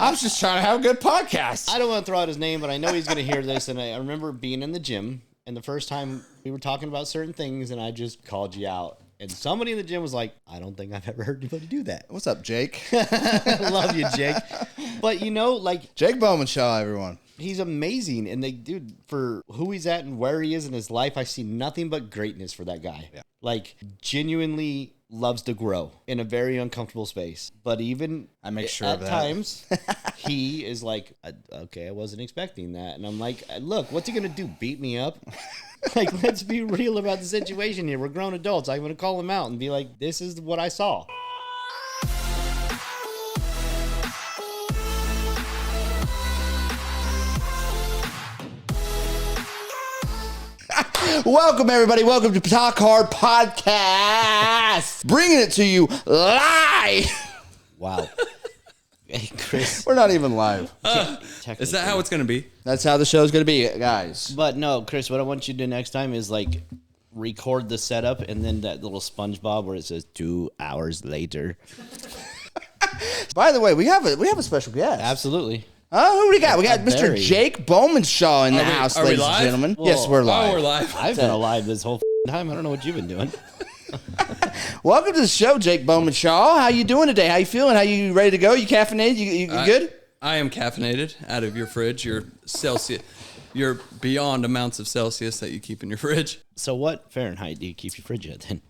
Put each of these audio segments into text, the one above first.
I was just trying to have a good podcast. I don't want to throw out his name, but I know he's going to hear this. And I remember being in the gym, and the first time we were talking about certain things, and I just called you out. And somebody in the gym was like, I don't think I've ever heard anybody do that. What's up, Jake? Love you, Jake. But, Jake Bowman-Shaw, everyone. He's amazing. And dude, for who he's at and where he is in his life, I see nothing but greatness for that guy. Yeah. Genuinely loves to grow in a very uncomfortable space. But even I make sure at of that. times, he is like, okay, I wasn't expecting that. And I'm like, look, what's he going to do? Beat me up? Let's be real about the situation here. We're grown adults. I'm going to call him out and be like, this is what I saw. Welcome, everybody. Welcome to Talk Hard Podcast. Bringing it to you live. Wow. Hey, Chris. We're not even live. Is that how it's going to be? That's how the show's going to be, guys. But no, Chris, what I want you to do next time is record the setup and then that little SpongeBob where it says 2 hours later. By the way, we have a special guest. Absolutely. Who do we got? We got Mr. Jake Bowman-Shaw in the house, ladies and gentlemen. Well, yes, we're live. Oh, we're live. I've been alive this whole time. I don't know what you've been doing. Welcome to the show, Jake Bowman-Shaw. How you doing today? How you feeling? How you ready to go? You caffeinated? You good? I am caffeinated out of your fridge. Your Celsius, your beyond amounts of Celsius that you keep in your fridge. So what Fahrenheit do you keep your fridge at then?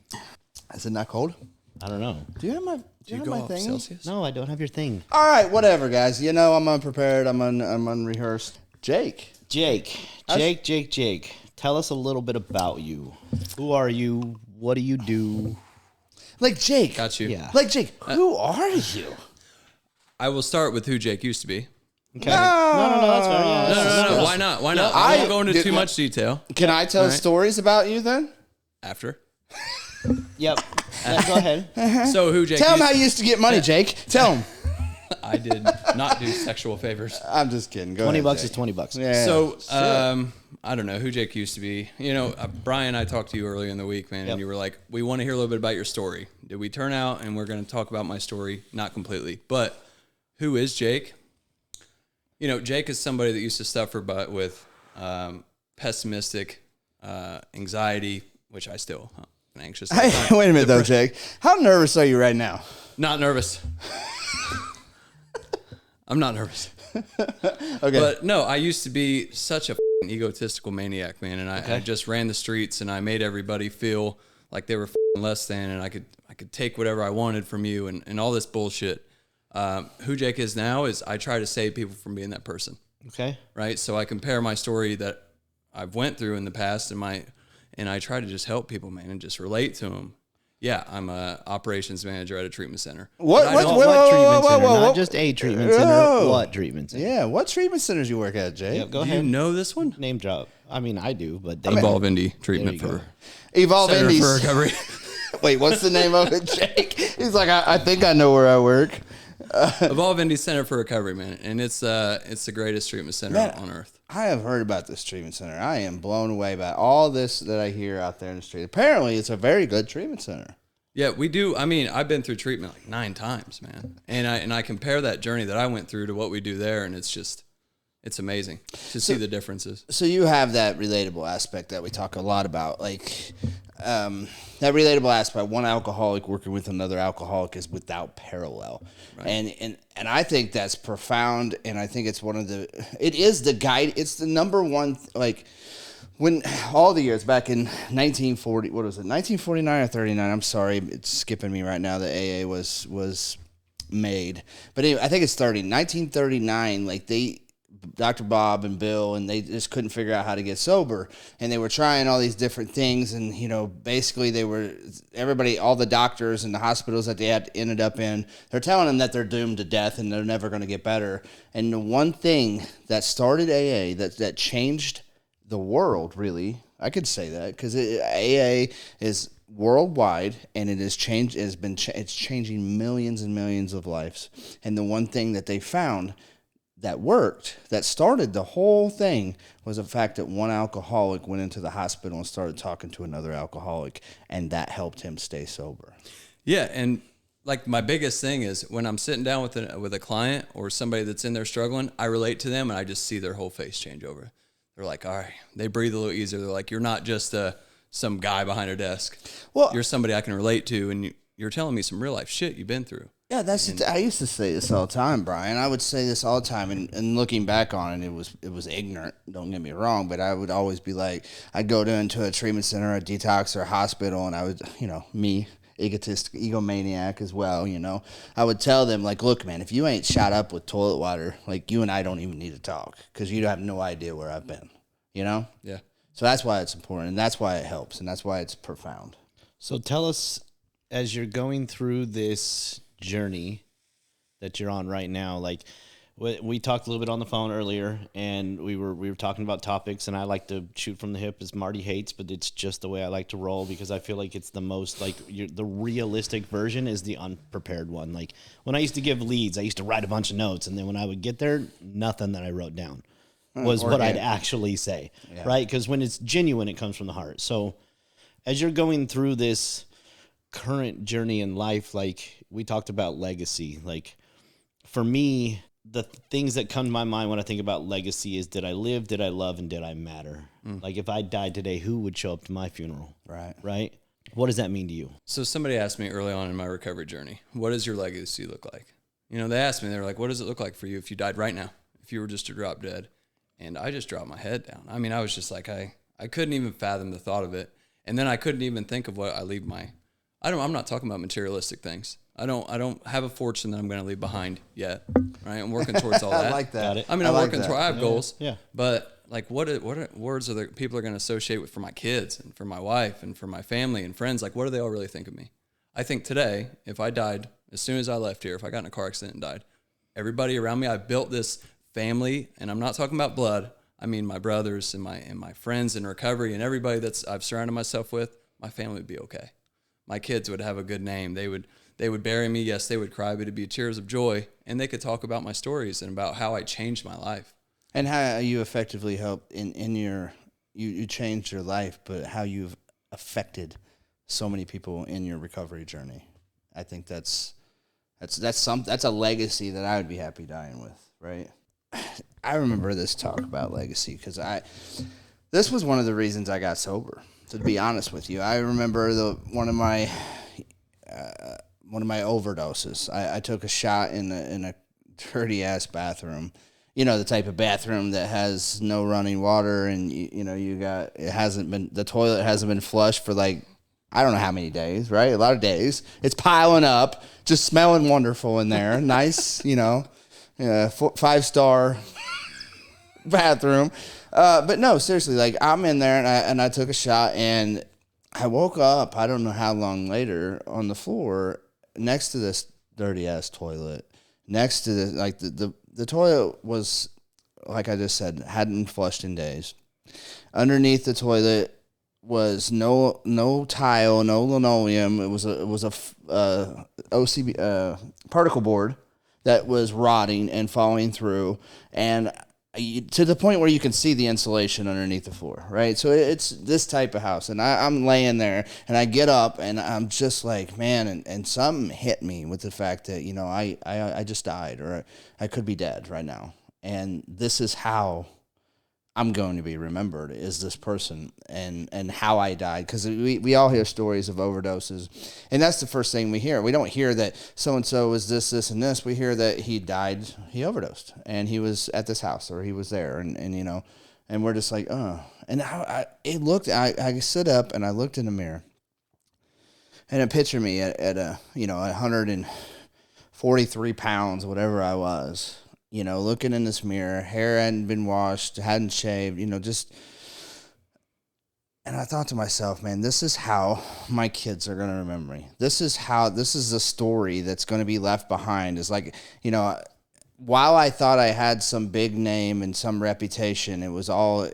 Is it not cold? I don't know. Do you have my? Do you go off thing? Celsius? No, I don't have your thing. All right, whatever, guys. I'm unprepared. I'm unrehearsed. Jake. Jake. Tell us a little bit about you. Who are you? What do you do? Like Jake. Got you. Yeah. Like Jake. Who are you? I will start with who Jake used to be. Okay. No, that's fair. Yeah, No. Why not? Why not? No, I won't go into too much detail. Can I tell stories about you then? After. Yep. Go ahead. So who Jake? Tell him how you used to get money, Jake. Tell him. I did not do sexual favors. I'm just kidding. Go $20 ahead, is Jake. $20. Yeah. So, I don't know who Jake used to be. Brian, I talked to you earlier in the week, man, and you were like, we want to hear a little bit about your story. Did we turn out? And we're going to talk about my story, not completely. But who is Jake? Jake is somebody that used to suffer with pessimistic anxiety, which I still am anxious. Hey, wait a minute, though, Jake. How nervous are you right now? Not nervous. I'm not nervous. Okay. But no, I used to be such a egotistical maniac, man, and I just ran the streets and I made everybody feel like they were less than, and I could take whatever I wanted from you and all this bullshit. Who Jake is now is I try to save people from being that person. Okay. Right? So I compare my story that I've went through in the past and I try to just help people, man, and just relate to them. Yeah, I'm a operations manager at a treatment center. What treatment center? Not just a treatment center. What treatment center? Yeah, what treatment centers you work at, Jake? Yep, go Do ahead. you know this one? Name drop. I mean, I do, but Evolve Indy treatment for Evolve Center Indies. for Recovery. Wait, what's the name of it, Jake? He's like, I think I know where I work. Evolve Indy Center for Recovery, man, and it's the greatest treatment center on earth. I have heard about this treatment center. I am blown away by all this that I hear out there in the street. Apparently, it's a very good treatment center. Yeah, we do. I mean, I've been through treatment like 9 times, man, and I compare that journey that I went through to what we do there, and it's amazing to see the differences. So you have that relatable aspect that we talk a lot about, like that relatable aspect. One alcoholic working with another alcoholic is without parallel, right. and I think that's profound, and I think it's the number one, like when all the years back in 1940, what was it, 1949 or 39? I'm sorry, it's skipping me right now. The AA was made, but anyway, I think it's 1939. Like Dr. Bob and Bill, and they just couldn't figure out how to get sober, and they were trying all these different things, and basically all the doctors and the hospitals that they had ended up in, they're telling them that they're doomed to death and they're never going to get better. And the one thing that started AA that changed the world, really, I could say that, because AA is worldwide, and it's changing millions and millions of lives. And the one thing that they found that worked, that started the whole thing, was the fact that one alcoholic went into the hospital and started talking to another alcoholic, and that helped him stay sober. Yeah, and like my biggest thing is when I'm sitting down with a client or somebody that's in there struggling, I relate to them and I just see their whole face change over. They're like, all right, they breathe a little easier. They're like, you're not just some guy behind a desk. Well, you're somebody I can relate to, and you're telling me some real life shit you've been through. Yeah, I used to say this all the time, Brian. I would say this all the time, and looking back on it, it was ignorant. Don't get me wrong, but I would always be like, I'd go into a treatment center, a detox, or a hospital, and I would, me, egomaniac as well, I would tell them, like, look, man, if you ain't shot up with toilet water, like, you and I don't even need to talk, because you have no idea where I've been, Yeah. So that's why it's important, and that's why it helps, and that's why it's profound. So tell us, as you're going through this journey that you're on right now, like we talked a little bit on the phone earlier, and we were talking about topics, and I like to shoot from the hip, as Marty hates, but it's just the way I like to roll, because I feel like it's the most, like, the realistic version is the unprepared one. Like when I used to give leads, I used to write a bunch of notes, and then when I would get there, nothing that I wrote down was what I'd actually say, right? Because when it's genuine, it comes from the heart. So as you're going through this current journey in life, like we talked about legacy, like for me, the things that come to my mind when I think about legacy is, did I live, did I love, and did I matter? Like if I died today, who would show up to my funeral? Right? What does that mean to you? So somebody asked me early on in my recovery journey, what does your legacy look like? They asked me, they're like, what does it look like for you if you died right now, if you were just to drop dead? And I just dropped my head down. I mean, I was just like, I couldn't even fathom the thought of it. And then I couldn't even think of what I leave I'm not talking about materialistic things. I don't have a fortune that I'm going to leave behind yet, right? I'm working towards all that. I like that. Got it. I mean, I'm working toward, I have goals. Yeah. But like, what words are the people are going to associate with for my kids and for my wife and for my family and friends? Like, what do they all really think of me? I think today, if I died, as soon as I left here, if I got in a car accident and died, everybody around me, I built this family, and I'm not talking about blood. I mean, my brothers and my friends in recovery and everybody I've surrounded myself with, my family would be okay. My kids would have a good name. They would bury me. Yes, they would cry, but it'd be tears of joy. And they could talk about my stories and about how I changed my life. And how you effectively helped in your, you changed your life, but how you've affected so many people in your recovery journey. I think that's a legacy that I would be happy dying with, right? I remember this talk about legacy because this was one of the reasons I got sober. To be honest with you, I remember one of my overdoses. I took a shot in a dirty ass bathroom. The type of bathroom that has no running water, and the toilet hasn't been flushed for like, I don't know how many days, right? A lot of days. It's piling up, just smelling wonderful in there. Nice, 5-star bathroom. But no, seriously, like I'm in there and I took a shot and I woke up, I don't know how long later, on the floor next to this dirty ass toilet. Next to the toilet was, like I just said, hadn't flushed in days. Underneath the toilet was no tile, no linoleum. It was a OCB particle board that was rotting and falling through, and to the point where you can see the insulation underneath the floor, right? So it's this type of house, and I'm laying there, and I get up, and I'm just like, man, and something hit me with the fact that I just died, or I could be dead right now, and this is how I'm going to be remembered, is this person and how I died. Because we all hear stories of overdoses, and that's the first thing we hear. We don't hear that so-and-so was this, and this. We hear that he died, he overdosed, and he was at this house, or he was there, and we're just like, oh. And I stood up, and I looked in the mirror, and it pictured me at 143 pounds, whatever I was, looking in this mirror, hair hadn't been washed, hadn't shaved, and I thought to myself, man, this is how my kids are going to remember me. This is the story that's going to be left behind. Is like, while I thought I had some big name and some reputation, it was all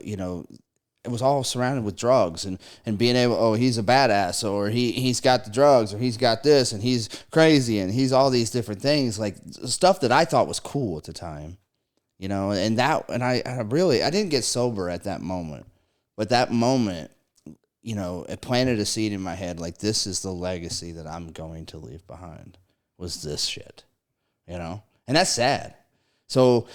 surrounded with drugs and being able, he's a badass, or he's got the drugs, or he's got this, and he's crazy, and he's all these different things, like stuff that I thought was cool at the time, and I didn't get sober at that moment, but that moment, it planted a seed in my head, like, this is the legacy that I'm going to leave behind. was this shit, and that's sad. So,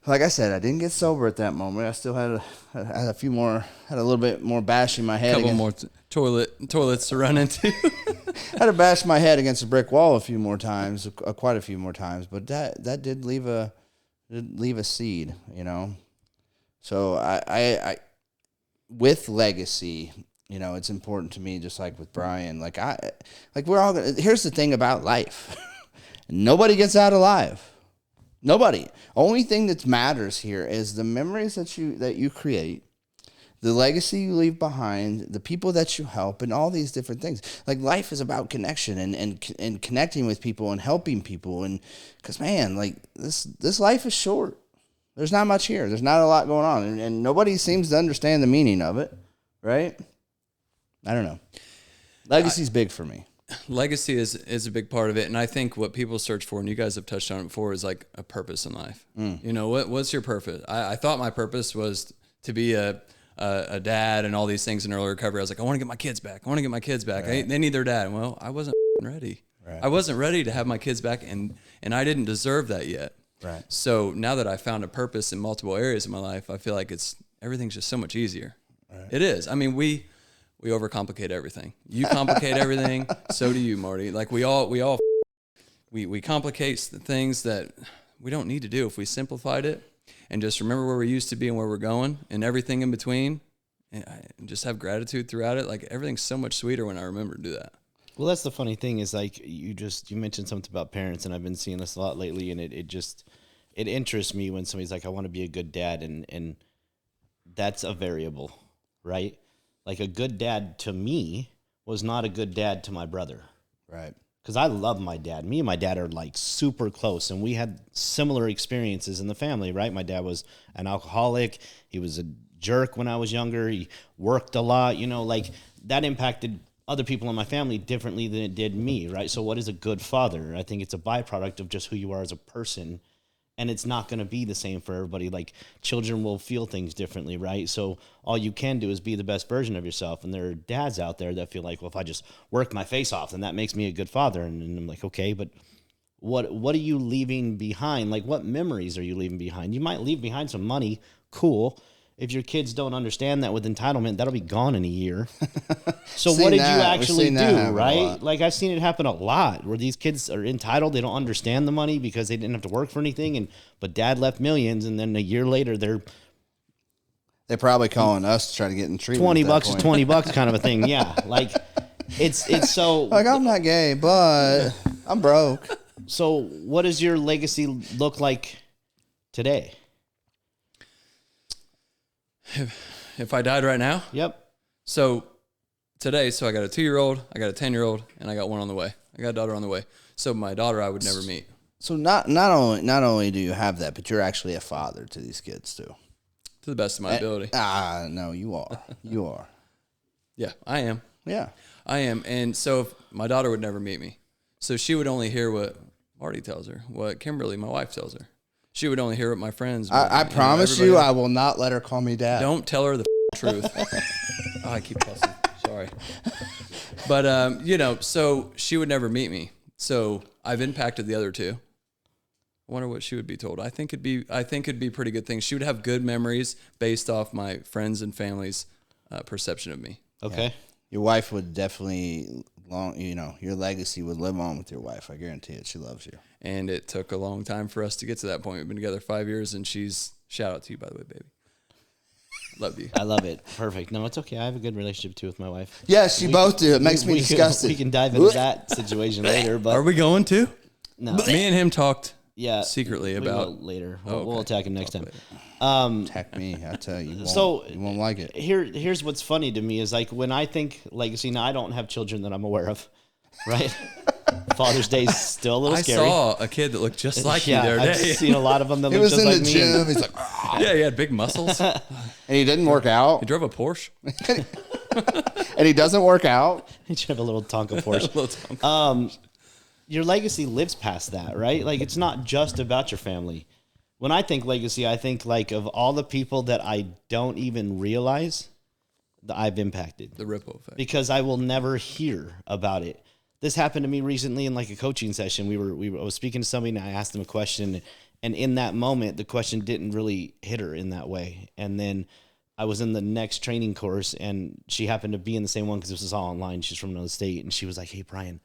like I said, I didn't get sober at that moment. I still had a little bit more bashing my head. A couple more toilets to run into. I had to bash my head against a brick wall a few more times, quite a few more times. But that did leave a seed, So I with legacy, it's important to me, just like with Brian. We're all gonna. Here's the thing about life: nobody gets out alive. Nobody. Only thing that matters here is the memories that you create, the legacy you leave behind, the people that you help, and all these different things. Like, life is about connection and connecting with people and helping people. And because, man, like, this life is short. There's not much here. There's not a lot going on, and nobody seems to understand the meaning of it, right? I don't know. Legacy's big for me. Legacy is a big part of it, and I think what people search for, and you guys have touched on it before, is like a purpose in life. What's your purpose? I thought my purpose was to be a dad and all these things in early recovery. I was like, I want to get my kids back. Right. They need their dad. Well, I wasn't ready. Right. I wasn't ready to have my kids back, and I didn't deserve that yet. Right. So now that I found a purpose in multiple areas of my life, I feel like everything's just so much easier. Right. It is. I mean, we overcomplicate everything. You complicate everything. So do you, Marty. Like we complicate the things that we don't need to do. If we simplified it and just remember where we used to be and where we're going and everything in between, and just have gratitude throughout it, like everything's so much sweeter when I remember to do that. Well, that's the funny thing is, like, you mentioned something about parents, and I've been seeing this a lot lately, and it interests me when somebody's like, I want to be a good dad, and that's a variable, right? Like, a good dad to me was not a good dad to my brother. Right. Because I love my dad. Me and my dad are, like, super close, and we had similar experiences in the family, right? My dad was an alcoholic. He was a jerk when I was younger. He worked a lot, like, that impacted other people in my family differently than it did me, right? So what is a good father? I think it's a byproduct of just who you are as a person, and it's not going to be the same for everybody. Like, children will feel things differently, right? So all you can do is be the best version of yourself, and there are dads out there that feel like, well, if I just work my face off, then that makes me a good father. And I'm like, okay, but what are you leaving behind? Like, what memories are you leaving behind? You might leave behind some money, cool. If your kids don't understand that with entitlement, that'll be gone in a year. So what did you actually do, right? Like, I've seen it happen a lot where these kids are entitled. They don't understand the money because they didn't have to work for anything. But dad left millions, and then a year later they're probably calling us to try to get in treatment. $20 is $20 kind of a thing. Yeah. Like, it's so like, I'm not gay, but I'm broke. So what does your legacy look like today? If I died right now? Yep. So today, I got a 2-year-old, I got a 10-year-old, and I got one on the way. I got a daughter on the way. So my daughter I would never meet. So not only do you have that, but you're actually a father to these kids too. To the best of my ability. No, you are. You are. Yeah, I am. Yeah. I am. And so if my daughter would never meet me. So she would only hear what Marty tells her, what Kimberly, my wife, tells her. She would only hear what my friends. I promise you, I will not let her call me dad. Don't tell her the truth. Oh, I keep cussing. Sorry. But, so she would never meet me. So I've impacted the other two. I wonder what she would be told. I think it'd be pretty good things. She would have good memories based off my friends and family's perception of me. Okay. Yeah. Your wife would definitely, your legacy would live on with your wife. I guarantee it. She loves you. And it took a long time for us to get to that point. We've been together 5 years, and shout out to you, by the way, baby. Love you. I love it. Perfect. No, it's okay. I have a good relationship, too, with my wife. Yes, you both do. It makes me disgusted. We can dive into that situation later. But are we going to? No. Me and him talked we secretly about. will later. We'll attack him next time. Attack me. I tell you. You won't like it. Here's what's funny to me is, like, when I think legacy, now I don't have children that I'm aware of, right? Father's Day is still a little scary. I saw a kid that looked just like you the other day. I've seen a lot of them that look just like me. He was in the gym. He's like, yeah, he had big muscles. And he didn't work out. He drove a Porsche. And he doesn't work out. He should have a little Tonka Porsche. Your legacy lives past that, right? Like, it's not just about your family. When I think legacy, I think, like, of all the people that I don't even realize that I've impacted. The ripple effect. Because I will never hear about it. This happened to me recently in like a coaching session. I was speaking to somebody and I asked them a question, and in that moment, the question didn't really hit her in that way. And then I was in the next training course, and she happened to be in the same one because this was all online. She's from another state, and she was like, "Hey, Brian,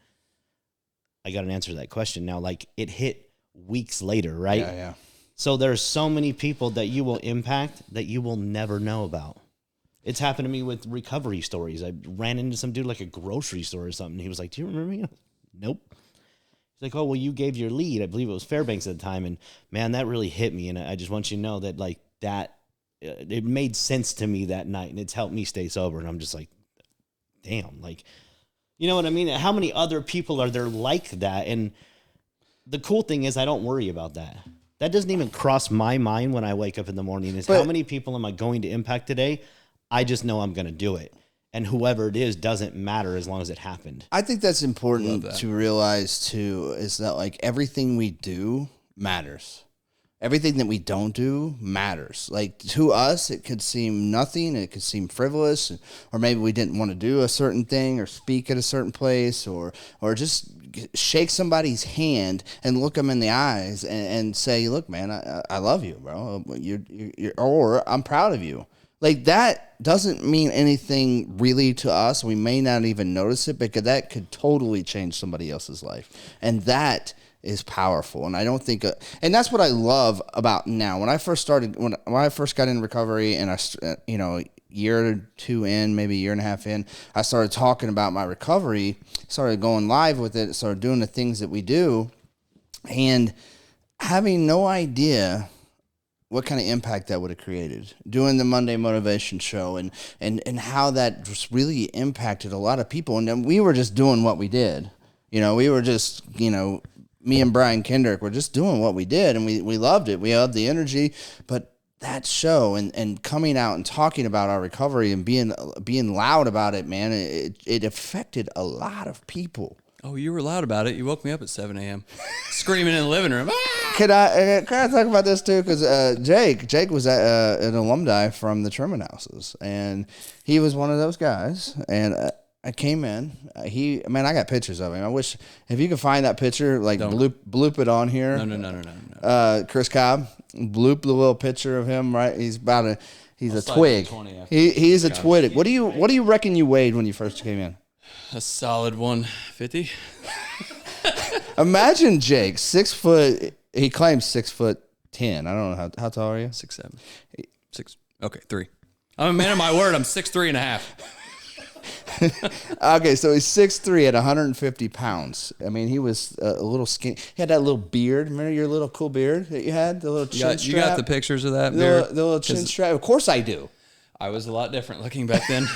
I got an answer to that question now." Like, it hit weeks later, right? Yeah. So there's so many people that you will impact that you will never know about. It's happened to me with recovery stories. I ran into some dude like a grocery store or something. He was like, "Do you remember me?" Nope. He's like, "Oh, well, you gave your lead." I believe it was Fairbanks at the time. And man, that really hit me. And I just want you to know that like that, it made sense to me that night, and it's helped me stay sober. And I'm just like, damn, like, you know what I mean? How many other people are there like that? And the cool thing is I don't worry about that. That doesn't even cross my mind when I wake up in the morning is how many people am I going to impact today? I just know I'm going to do it. And whoever it is doesn't matter as long as it happened. I think that's important to realize too, is that like everything we do matters. Everything that we don't do matters. Like to us, it could seem nothing. It could seem frivolous, or maybe we didn't want to do a certain thing or speak at a certain place or just shake somebody's hand and look them in the eyes and say, "Look, man, I love you, bro. Or I'm proud of you." Like that doesn't mean anything really to us. We may not even notice it because that could totally change somebody else's life. And that is powerful. And I don't think, and that's what I love about now. When I first started, when I first got in recovery and year or two in, maybe a year and a half in, I started talking about my recovery, started going live with it, started doing the things that we do, and having no idea what kind of impact that would have created. Doing the Monday Motivation Show and how that just really impacted a lot of people. And then we were just doing what we did. We were just, me and Brian Kendrick were just doing what we did, and we loved it. We loved the energy, but that show and coming out and talking about our recovery and being loud about it, man, it affected a lot of people. Oh, you were loud about it. You woke me up at 7 a.m. screaming in the living room. Ah! Can I talk about this too? Because Jake was an alumni from the Truman Houses, and he was one of those guys. And I came in. I got pictures of him. I wish if you could find that picture, like bloop it on here. No. Chris Cobb, bloop the little picture of him. Right, he's a twig. He's a twig. What do you reckon you weighed when you first came in? A solid 150. Imagine Jake, 6 foot. He claims 6'10". I don't know how tall are you? 6'7". 6. Okay, 3. I'm a man of my word. I'm 6'3.5". Okay, so he's 6'3" at 150 pounds. I mean, he was a little skinny. He had that little beard. Remember your little cool beard that you had? The little chin strap? You got the pictures of that beard? The little chin strap? Of course I do. I was a lot different looking back then.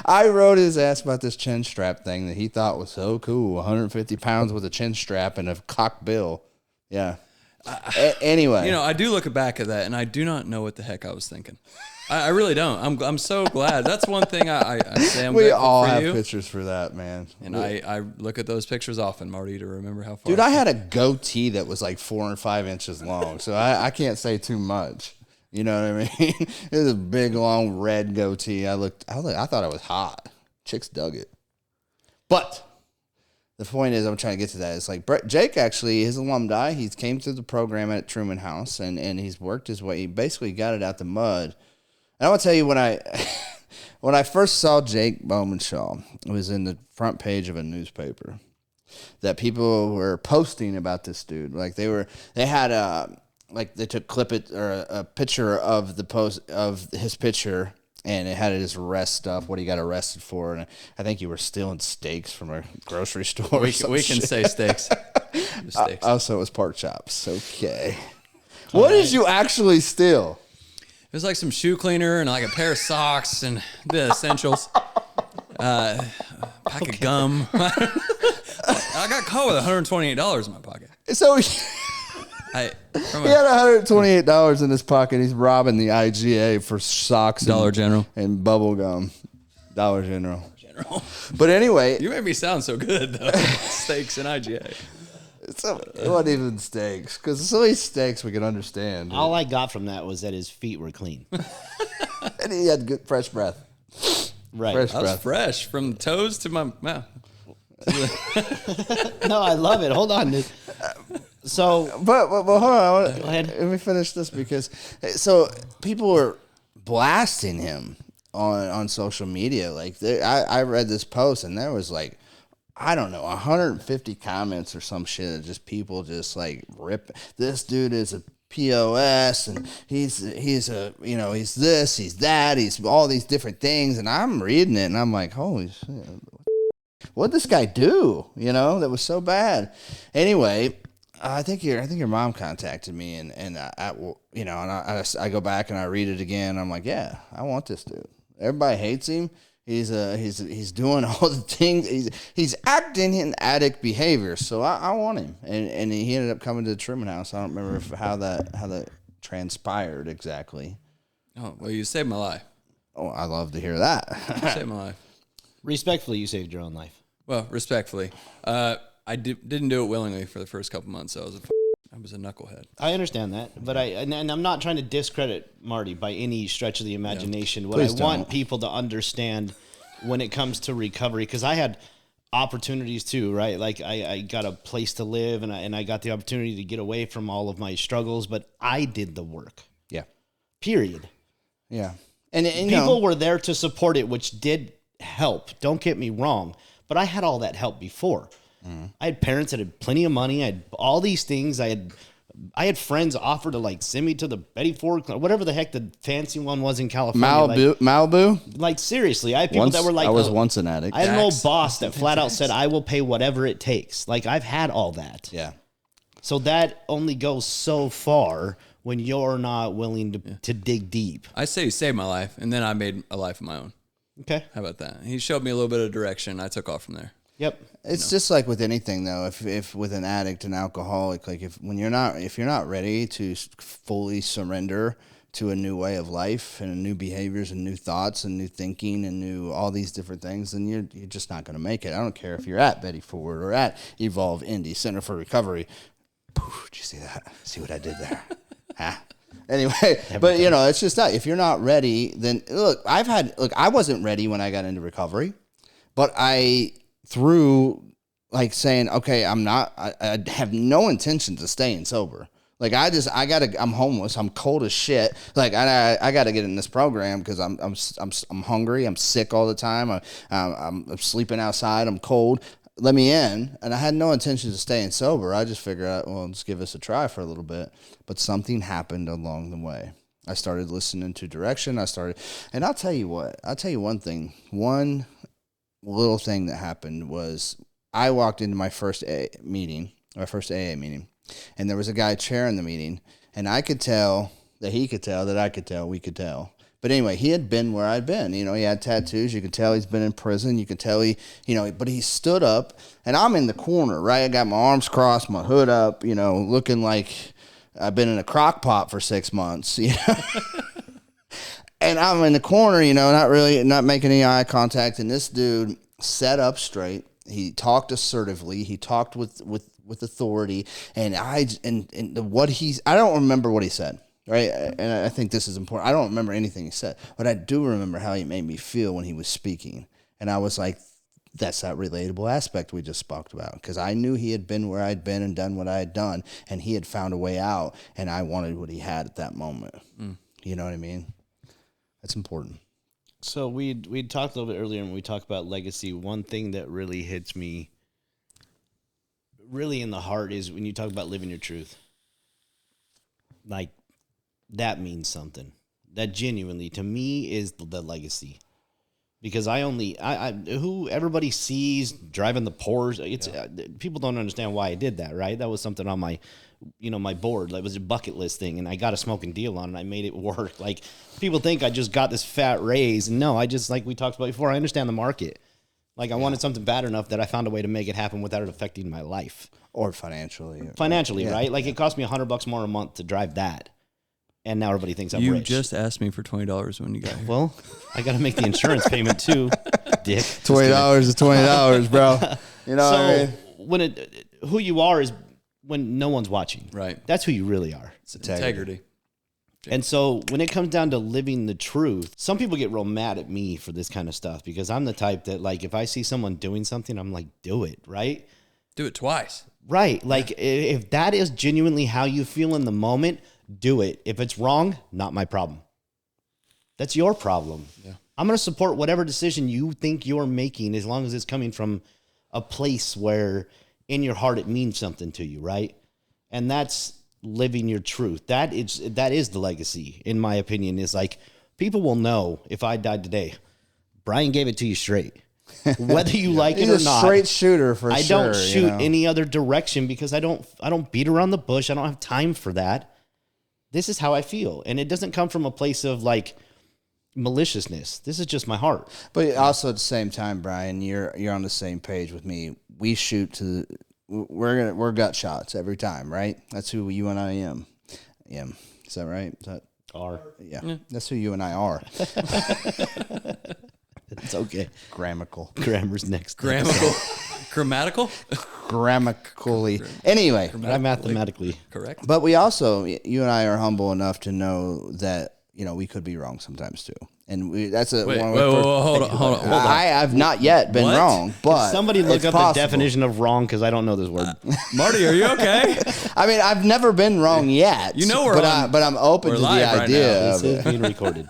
I wrote his ass about this chin strap thing that he thought was so cool. 150 pounds with a chin strap and a cock bill. Yeah. Anyway. I do look back at that, and I do not know what the heck I was thinking. I really don't. I'm so glad. That's one thing I say. We all have pictures for that, man. And I look at those pictures often, Marty, to remember how far. Dude, I had a goatee that was like 4 or 5 inches long, so I can't say too much. You know what I mean? It was a big, long, red goatee. I thought I was hot. Chicks dug it. But the point is, I'm trying to get to that. It's like Jake actually, his alumni, he's came through the program at Truman House, and he's worked his way. He basically got it out the mud. And I want to tell you, when I first saw Jake Bowman-Shaw, it was in the front page of a newspaper that people were posting about this dude. Like they had they took a picture of the post of his picture, and it had his arrest stuff, what he got arrested for, and I think you were stealing steaks from a grocery store. We can say steaks. Also, it was pork chops. Okay. What did you actually steal? It was like some shoe cleaner and like a pair of socks and the essentials. Pack of gum. I got caught with $128 in my pocket. So he had $128 in his pocket. He's robbing the IGA for socks, Dollar General, and bubble gum. Dollar General. But anyway, you made me sound so good though. Steaks and IGA. It wasn't even steaks, because it's only steaks we can understand. All I got from that was that his feet were clean. And he had good fresh breath. Right. I was fresh from toes to my mouth. No, I love it. Hold on. So, but hold on. Go ahead. Let me finish this because so people were blasting him on social media. Like I read this post and there was like, I don't know, 150 comments or some shit. Just people just like rip. This dude is a POS and he's a, you know, he's this, he's that, he's all these different things. And I'm reading it and I'm like, holy shit, what'd this guy do? You know, that was so bad. Anyway, I think your mom contacted me and I go back and I read it again. I'm like, yeah, I want this dude. Everybody hates him. He's doing all the things. He's acting in addict behavior. So I want him. And he ended up coming to the Truman House. I don't remember how that transpired exactly. Oh, well, you saved my life. Oh, I love to hear that. You saved my life. respectfully, you saved your own life. Well, respectfully, I didn't do it willingly for the first couple months. I was a knucklehead. I understand that, but and I'm not trying to discredit Marty by any stretch of the imagination. Yeah. What Please I don't. want people to understand when it comes to recovery, because I had opportunities too, right? Like I got a place to live, and I got the opportunity to get away from all of my struggles, but I did the work. Yeah. Period. Yeah. And People were there to support it, which did help. Don't get me wrong, but I had all that help before. I had parents that had plenty of money. I had all these things. I had friends offer to like send me to the Betty Ford, whatever the heck the fancy one was in California. Malibu. Like seriously, I had people that were like, I was once an addict. I had an old boss that flat out said, "I will pay whatever it takes." Like I've had all that. Yeah. So that only goes so far when you're not willing to dig deep. I say you saved my life, and then I made a life of my own. Okay. How about that? He showed me a little bit of direction. I took off from there. Yep. It's just like with anything though. If with an addict, an alcoholic, like if you're not ready to fully surrender to a new way of life and new behaviors and new thoughts and new thinking and new all these different things, then you're just not going to make it. I don't care if you're at Betty Ford or at Evolve Indy Center for Recovery. Poof, did you see that? See what I did there? Huh? Anyway, but you know, it's just that if you're not ready, then I wasn't ready when I got into recovery, but through like saying, okay, I have no intentions of staying sober. Like I'm homeless. I'm cold as shit. Like I gotta get in this program because I'm hungry. I'm sick all the time. I'm sleeping outside. I'm cold. Let me in. And I had no intentions of staying sober. I just figured out, well, let's give this a try for a little bit. But something happened along the way. I started listening to direction. And I'll tell you what. I'll tell you one thing. One little thing that happened was I walked into my first AA meeting, and there was a guy chairing the meeting, and I could tell that he could tell that I could tell we could tell. But anyway, he had been where I'd been. You know, he had tattoos. You could tell he's been in prison. You could tell but he stood up, and I'm in the corner, right? I got my arms crossed, my hood up, you know, looking like I've been in a crock pot for 6 months, you know. And I'm in the corner, you know, not making any eye contact. And this dude sat up straight. He talked assertively. He talked with authority. And I don't remember what he said, right? And I think this is important. I don't remember anything he said, but I do remember how he made me feel when he was speaking. And I was like, that's that relatable aspect we just spoke about, because I knew he had been where I'd been and done what I had done, and he had found a way out, and I wanted what he had at that moment. You know what I mean? That's important. So we'd talked a little bit earlier when we talked about legacy. One thing that really hits me really in the heart is when you talk about living your truth. Like, that means something. That genuinely, to me, is the legacy. Because who everybody sees driving the Porsche, people don't understand why I did that, right? That was something on my board. That was a bucket list thing, and I got a smoking deal on it, and I made it work. Like, people think I just got this fat raise. No, I just, like we talked about before, I understand the market. Like, I wanted something bad enough that I found a way to make it happen without it affecting my life. Or financially. Financially, right? Like, it cost me $100 more a month to drive that. And now everybody thinks I'm You rich. just asked me for $20 when you got here. Well, I got to make the insurance payment too, dick. $20 is $20, bro. You know what I mean? Who you are is when no one's watching. Right. That's who you really are. It's integrity. And so when it comes down to living the truth, some people get real mad at me for this kind of stuff because I'm the type that, like, if I see someone doing something, I'm like, do it, right? Do it twice. Right. Like, if that is genuinely how you feel in the moment, do it. If it's wrong, not my problem. That's your problem. Yeah. I'm going to support whatever decision you think you're making as long as it's coming from a place where in your heart it means something to you, right? And that's living your truth. That is the legacy, in my opinion, is like, people will know if I died today, Brian gave it to you straight. Whether you like it or not. Straight shooter for sure. I don't shoot any other direction because I don't beat around the bush. I don't have time for that. This is how I feel. And it doesn't come from a place of like maliciousness. This is just my heart. But also at the same time, Brian, you're on the same page with me. We shoot we're gut shots every time, right? That's who you and I am. Is that right? Is that are? Yeah. That's who you and I are. It's okay. Grammar's next. Grammatical? Grammatically. Anyway. I'm mathematically correct. But we also, you and I are humble enough to know that, we could be wrong sometimes too. And that's a wait, hold on. I've not yet been wrong, but somebody look up possible. the definition of wrong because I don't know this word. Marty, are you okay? I mean, I've never been wrong yet. We're on. But I'm open to the idea. This is being recorded.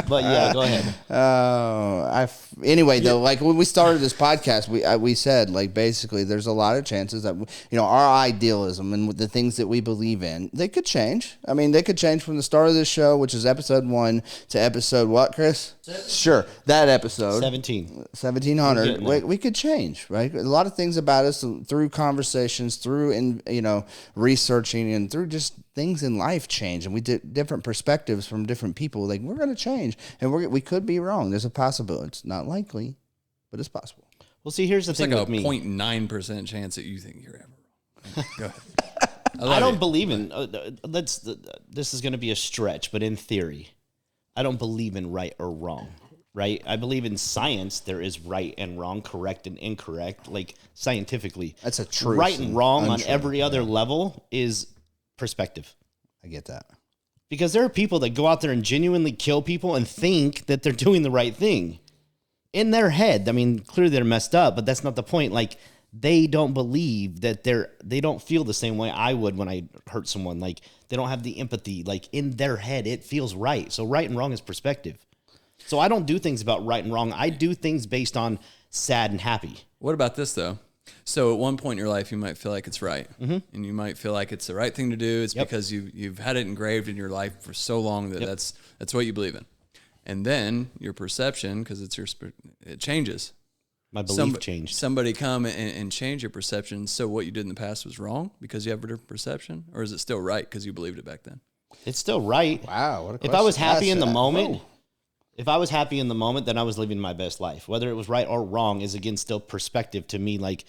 But yeah, go ahead. Anyway, though, like when we started this podcast, we said, like, basically there's a lot of chances that our idealism and the things that we believe in, they could change. I mean, they could change from the start of this show, which is episode 1, to episode what, Chris? 7. Sure, that episode 1700. We could change, right? A lot of things about us through conversations, through researching, and through just things in life change, and we did different perspectives from different people. Like, we're going to change, and we could be wrong. There's a possibility. It's not likely, but it's possible. Well, see, here's the thing with me. It's like a 0.9% chance that you think you're ever wrong. Go ahead. I don't believe in. This is going to be a stretch, but in theory, I don't believe in right or wrong. Right? I believe in science. There is right and wrong, correct and incorrect. Like, scientifically, that's a truth. Right and wrong on every other level is perspective. I get that. Because there are people that go out there and genuinely kill people and think that they're doing the right thing. In their head, I mean, clearly they're messed up, but that's not the point. Like, they don't believe that they don't feel the same way I would when I hurt someone. Like, they don't have the empathy. Like, in their head, it feels right. So right and wrong is perspective. So I don't do things about right and wrong. I do things based on sad and happy. What about this, though? So at one point in your life, you might feel like it's right, and you might feel like it's the right thing to do. It's because you've had it engraved in your life for so long that that's what you believe in. And then your perception, because it changes. My belief changed. Somebody come and change your perception. So what you did in the past was wrong because you have a different perception, or is it still right because you believed it back then? It's still right. Wow, what a question. If I was happy in the moment. If I was happy in the moment, then I was living my best life. Whether it was right or wrong is, again, still perspective to me. Like,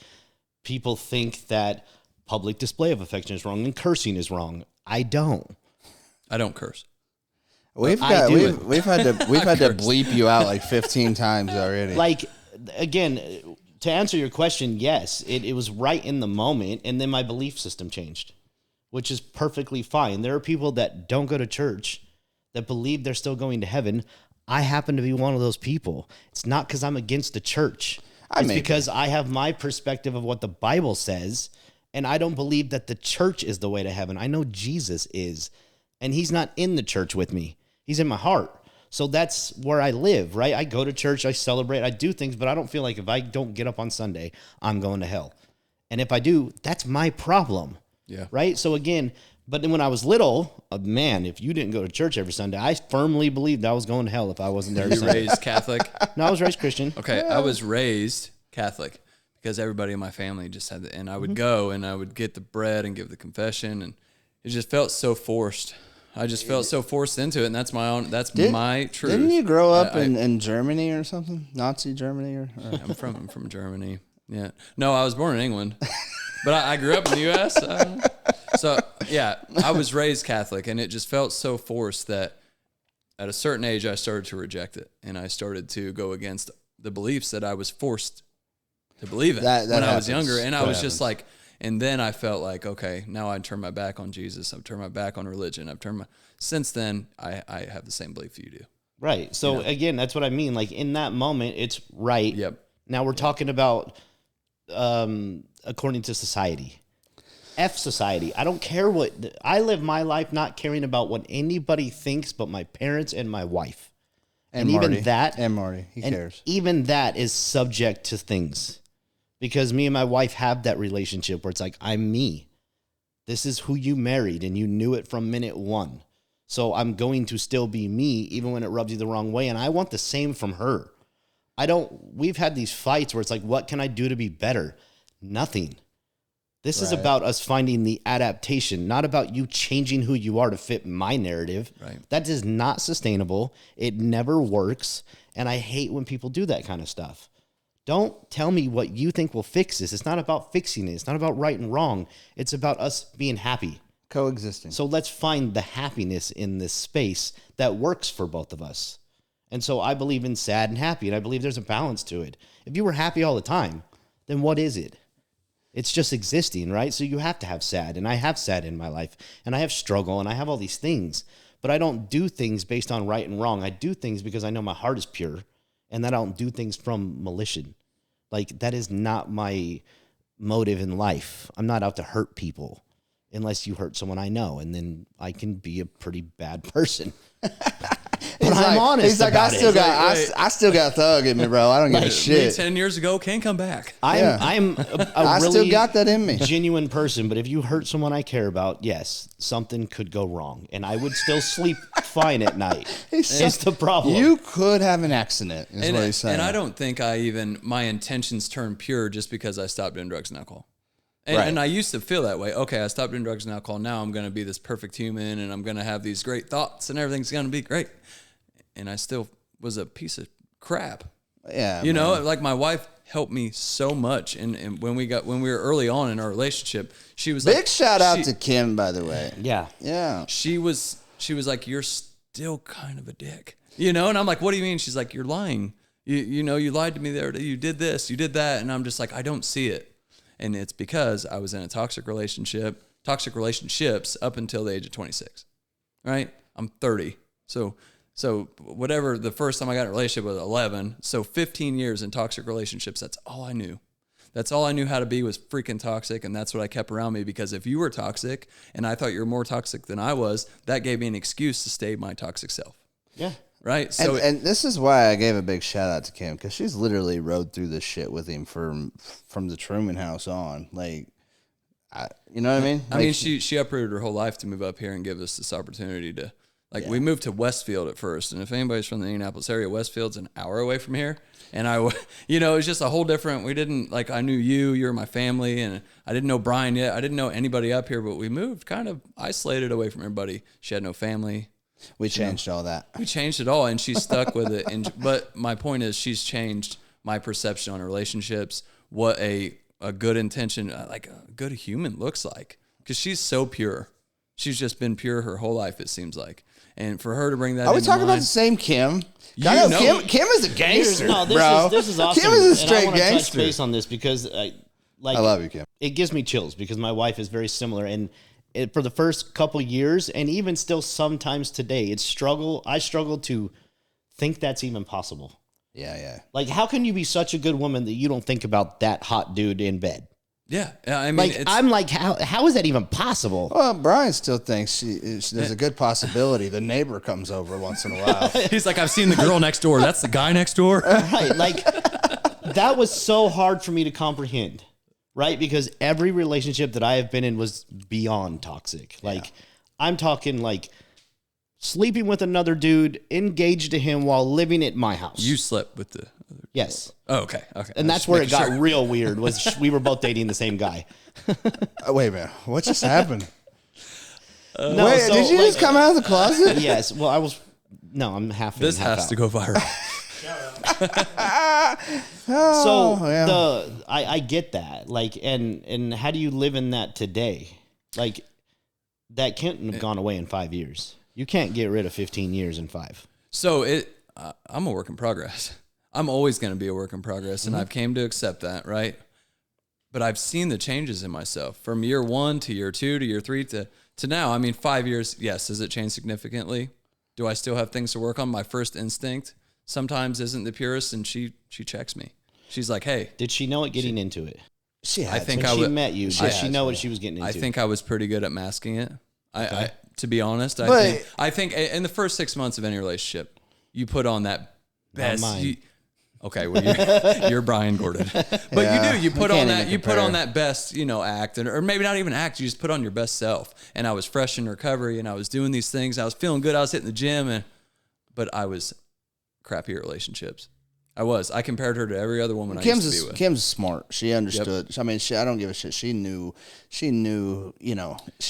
people think that public display of affection is wrong and cursing is wrong. I don't curse. We've had to bleep you out like 15 times already. Like, again, to answer your question, yes, it was right in the moment, and then my belief system changed, which is perfectly fine. There are people that don't go to church that believe they're still going to heaven. I happen to be one of those people. It's not because I'm against the church. It's because I have my perspective of what the Bible says, and I don't believe that the church is the way to heaven. I know Jesus is, and he's not in the church with me. He's in my heart. So that's where I live, right? I go to church, I celebrate, I do things, but I don't feel like if I don't get up on Sunday, I'm going to hell. And if I do, that's my problem. Yeah. Right? So again, but then when I was little, man, if you didn't go to church every Sunday, I firmly believed I was going to hell if I wasn't there. Were you raised Catholic? No, I was raised Christian. Okay, yeah. I was raised Catholic because everybody in my family just had and I would go and I would get the bread and give the confession, and it just felt so forced. I just felt so forced into it, and that's my truth. Didn't you grow up in Germany or something? Nazi Germany or? I'm from Germany. Yeah. No, I was born in England, but I grew up in the U.S. So, yeah, I was raised Catholic, and it just felt so forced that at a certain age, I started to reject it, and I started to go against the beliefs that I was forced to believe in when I was younger. And I was just like, And then I felt like, okay, now I turn my back on Jesus. I've turned my back on religion. Since then, I have the same belief you do. Right. So again, that's what I mean. Like in that moment, it's right. Yep. Now we're talking about according to society. F society. I don't care what I live my life not caring about what anybody thinks but my parents and my wife. And Marty. even that And Marty. He and cares. even that is subject to things. Because me and my wife have that relationship where it's like, I'm me. This is who you married and you knew it from minute one. So I'm going to still be me even when it rubs you the wrong way. And I want the same from her. We've had these fights where it's like, what can I do to be better? Nothing. This is about us finding the adaptation, not about you changing who you are to fit my narrative. Right. That is not sustainable. It never works. And I hate when people do that kind of stuff. Don't tell me what you think will fix this. It's not about fixing it. It's not about right and wrong. It's about us being happy. Coexisting. So let's find the happiness in this space that works for both of us. And so I believe in sad and happy, and I believe there's a balance to it. If you were happy all the time, then what is it? It's just existing, right? So you have to have sad, and I have sad in my life, and I have struggle, and I have all these things. But I don't do things based on right and wrong. I do things because I know my heart is pure, and that I don't do things from malicious. Like, that is not my motive in life. I'm not out to hurt people unless you hurt someone I know, and then I can be a pretty bad person. But I'm honest. He's like, about I still got thug in me, bro. I don't give a Me shit. 10 years ago can't come back. I'm a I really still got that in me. genuine person, but if you hurt someone I care about, yes, something could go wrong, and I would still sleep fine at night. That's the problem. You could have an accident, is what he's saying. And I don't think my intentions turned pure just because I stopped doing drugs and alcohol. Right. And I used to feel that way. Okay, I stopped doing drugs and alcohol. Now I'm going to be this perfect human, and I'm going to have these great thoughts, and everything's going to be great. And I still was a piece of crap. Yeah, you know, like my wife helped me so much, and when we were early on in our relationship, she was big shout out to Kim, by the way. Yeah. She was like, you're still kind of a dick, you know. And I'm like, what do you mean? She's like, you're lying. You know, you lied to me there. You did this, you did that, and I'm just like, I don't see it. And it's because I was in a toxic relationships up until the age of 26, right? I'm 30. So whatever, the first time I got in a relationship was 11. So 15 years in toxic relationships, that's all I knew. That's all I knew how to be was freaking toxic. And that's what I kept around me, because if you were toxic and I thought you were more toxic than I was, that gave me an excuse to stay my toxic self. Yeah. Right. So and this is why I gave a big shout out to Kim, because she's literally rode through this shit with him from the Truman House on. Like, you know what I mean? I mean, she uprooted her whole life to move up here and give us this opportunity to, like, we moved to Westfield at first. And if anybody's from the Indianapolis area, Westfield's an hour away from here. And it was just a whole different, we didn't, like, I knew you were my family, and I didn't know Brian yet. I didn't know anybody up here, but we moved kind of isolated away from everybody. She had no family. We changed all that. We changed it all, and she's stuck with it. But my point is, she's changed my perception on relationships, what a good intention, like a good human looks like, because she's so pure. She's just been pure her whole life, it seems like. And for her to bring that Are we into talking about mine- the same Kim? You know- Kim is a gangster, This bro. This is awesome. Kim is a And straight I want to touch gangster. base on this because, I love you, Kim. It gives me chills because my wife is very similar, and for the first couple years, and even still sometimes today, I struggle to think that's even possible. Yeah. Like, how can you be such a good woman that you don't think about that hot dude in bed? Yeah, I mean, Like, I'm like, how is that even possible? Well, Brian still thinks there's a good possibility the neighbor comes over once in a while. he's like, I've seen the girl next door. That's the guy next door. Right. Like, that was so hard for me to comprehend, right? Because every relationship that I have been in was beyond toxic. Like, I'm talking like sleeping with another dude, engaged to him while living at my house. You slept with the other. Yes. Oh, okay. And that's where it got real weird, was we were both dating the same guy. Wait a minute. What just happened? No, Wait, so, did you just come out of the closet? Yes. Well, I'm half in, This half has out. to go viral. I get that. Like, and how do you live in that today? Like, that can't have gone away in 5 years. You can't get rid of 15 years in 5. So I'm a work in progress. I'm always going to be a work in progress, and I've came to accept that, right? but I've seen the changes in myself from year 1 to year 2 to year 3 to now. I mean, 5 years. Yes. Has it changed significantly? Do I still have things to work on? My first instinct sometimes isn't the purest, and she checks me. She's like, "Hey." Did she know it getting into it? She had I think When I she would. met you, did she know what she was getting into? I think I was pretty good at masking it. I to be honest, But- I think in the first 6 months of any relationship, you put on that best. mine. Okay, well, you're Brian Gordon, but Yeah, you do. You put we on can't that. even You put compare. on that best, act, or maybe not even act. You just put on your best self. And I was fresh in recovery, and I was doing these things. I was feeling good. I was hitting the gym, but I was crappy at relationships. I compared her to every other woman I used to be with. Kim's smart. She understood. I mean, I don't give a shit. She knew. She's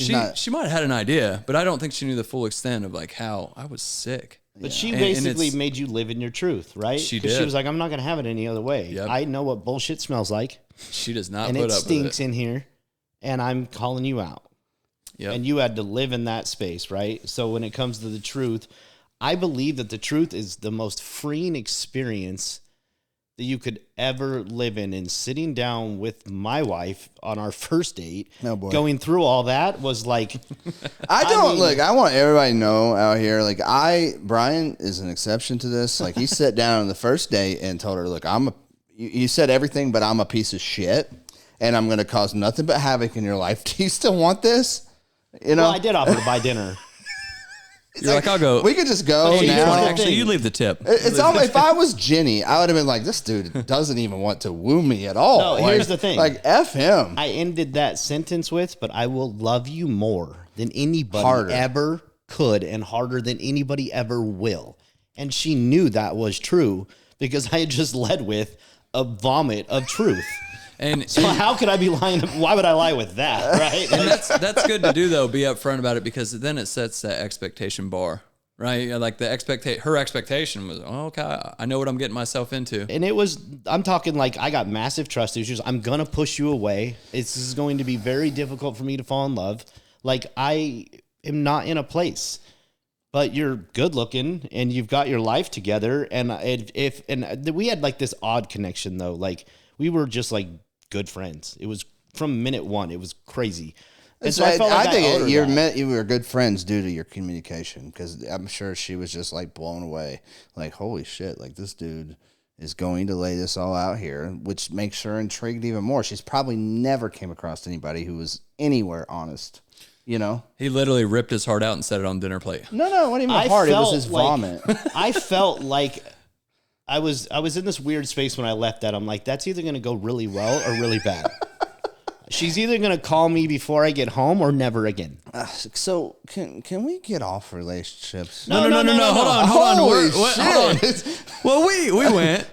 not. She might have had an idea, but I don't think she knew the full extent of like how I was sick. But she And basically it's- made you live in your truth, right? She 'Cause did. She was like, I'm not going to have it any other way. Yep. I know what bullshit smells like, She does not and put it up stinks with it. in here, and I'm calling you out. Yep. And you had to live in that space, right? So when it comes to the truth, I believe that the truth is the most freeing experience that you could ever live in. And sitting down with my wife on our first date, Oh, boy. going through all that was like, Look, I want everybody to know out here, like Brian is an exception to this. Like he sat down on the first date and told her, look, you said everything, but I'm a piece of shit and I'm going to cause nothing but havoc in your life. Do you still want this? well, I did offer to buy dinner. You're like, I'll go. We could just go Hey, here's now. the Actually, thing. you leave the tip. It's almost, if I was Jenny, I would have been like, this dude doesn't even want to woo me at all. No, here's the thing. Like, F him. I ended that sentence with, but I will love you more than anybody Harder. ever could and harder than anybody ever will. And she knew that was true because I had just led with a vomit of truth. And So how could I be lying? Why would I lie with that, right? and that's good to do though. Be upfront about it because then it sets that expectation bar, right? Like her expectation was, oh, okay, I know what I'm getting myself into. And it was, I'm talking like I got massive trust issues. I'm going to push you away. This is going to be very difficult for me to fall in love. Like I am not in a place, but you're good looking and you've got your life together. And we had like this odd connection though. Like we were just like good friends. It was from minute one. It was crazy. And so I felt like I owed her that. You were good friends due to your communication because I'm sure she was just like blown away. Like, holy shit, like this dude is going to lay this all out here, which makes her intrigued even more. She's probably never came across anybody who was anywhere honest, He literally ripped his heart out and set it on dinner plate. No, it wasn't even a heart. It was his vomit. I felt like I was in this weird space when I left that. I'm like, that's either going to go really well or really bad. She's either going to call me before I get home or never again. So can we get off relationships? No. Hold on. Holy Hold on. shit. Well, we went.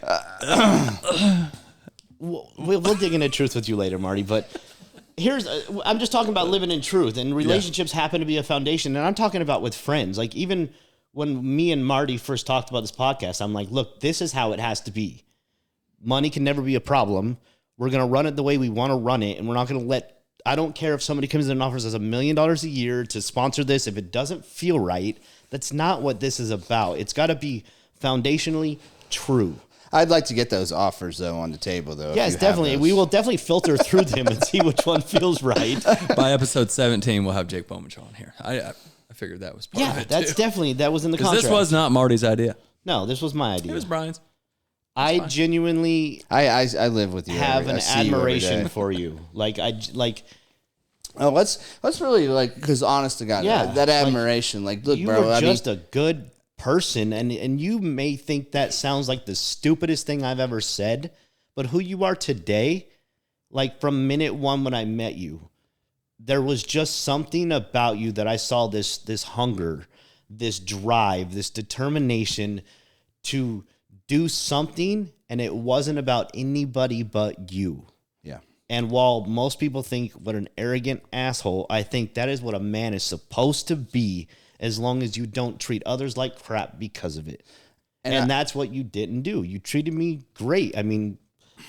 We'll dig into truth with you later, Marty. But I'm just talking about living in truth, and relationships happen to be a foundation. And I'm talking about with friends. Like even when me and Marty first talked about this podcast, I'm like, look, this is how it has to be. Money can never be a problem. We're going to run it the way we want to run it. And we're not going to I don't care if somebody comes in and offers us $1 million a year to sponsor this. If it doesn't feel right, that's not what this is about. It's got to be foundationally true. I'd like to get those offers though on the table though. Yes, definitely. We will definitely filter through them and see which one feels right. By episode 17, we'll have Jake Bowman-Shaw on here. I figured that was part of it that's too. definitely, that was in the Because contract. this was not Marty's idea. No, this was my idea. It was Brian's. I genuinely I live with you. have an I see you every admiration day. for you. Oh, let's really because honest to God, Yeah, that admiration. Look, you bro, were just a good person, and you may think that sounds like the stupidest thing I've ever said, but who you are today, like from minute one when I met you, there was just something about you that I saw this hunger, this drive, this determination to do something, and it wasn't about anybody but you. Yeah. And while most people think what an arrogant asshole, I think that is what a man is supposed to be, as long as you don't treat others like crap because of it. And that's what you didn't do. You treated me great. I mean,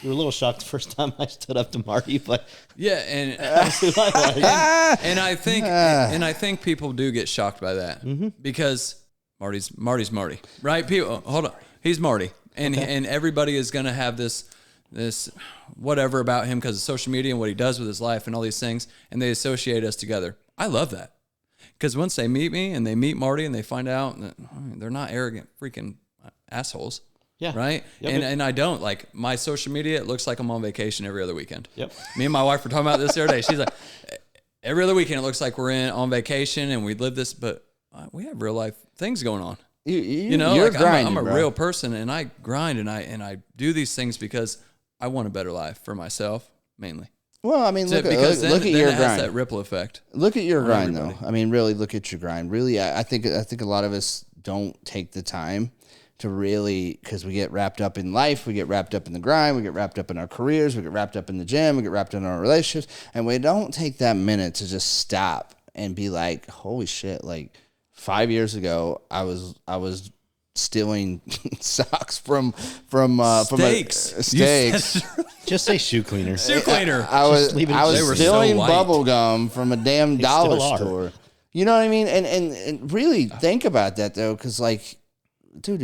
you were a little shocked the first time I stood up to Marty, but Yeah, and I think people do get shocked by that because Marty's Marty, right? People, hold on, he's Marty, and everybody is going to have this this whatever about him because of social media and what he does with his life and all these things, and they associate us together. I love that. Because once they meet me and they meet Marty and they find out that they're not arrogant freaking assholes. Yeah. Right? Yep. And I don't. Like, my social media, it looks like I'm on vacation every other weekend. Yep. Me and my wife were talking about this the other day. She's like, every other weekend it looks like we're on vacation and we live this, but we have real life things going on. You know, you're like grinding, I'm a bro. real person, and I grind and I do these things because I want a better life for myself, mainly. Well, I mean, look at then your it has grind. that ripple effect. Look at your grind, everybody. though. I mean, really look at your grind. Really, I think a lot of us don't take the time to really, because we get wrapped up in life, we get wrapped up in the grind, we get wrapped up in our careers, we get wrapped up in the gym, we get wrapped up in our relationships, and we don't take that minute to just stop and be like, holy shit, like 5 years ago, I was stealing socks from steaks. Just say shoe cleaner. Shoe cleaner. I was leave it- They were stealing so white. bubble gum from a damn dollar still are. store. You know what I mean? And really think about that though, because like, dude,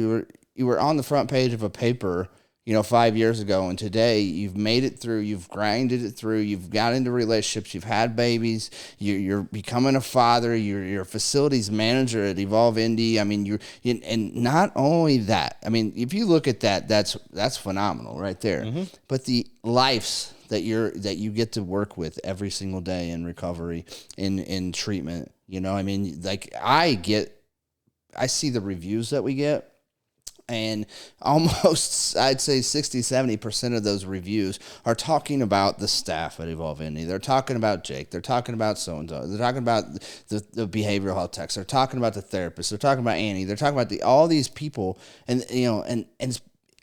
you were on the front page of a paper, 5 years ago, and today you've made it through, you've grinded it through, you've got into relationships, you've had babies, you're becoming a father, you're a facilities manager at Evolve Indy. I mean, and not only that, I mean, if you look at that, that's phenomenal right there. Mm-hmm. But the lives that you get to work with every single day in recovery, in treatment, I mean, like I see the reviews that we get. And almost, I'd say 60-70% of those reviews are talking about the staff at Evolve Indy. They're talking about Jake. They're talking about so-and-so. They're talking about the behavioral health techs. They're talking about the therapists. They're talking about Annie. They're talking about all these people. And, and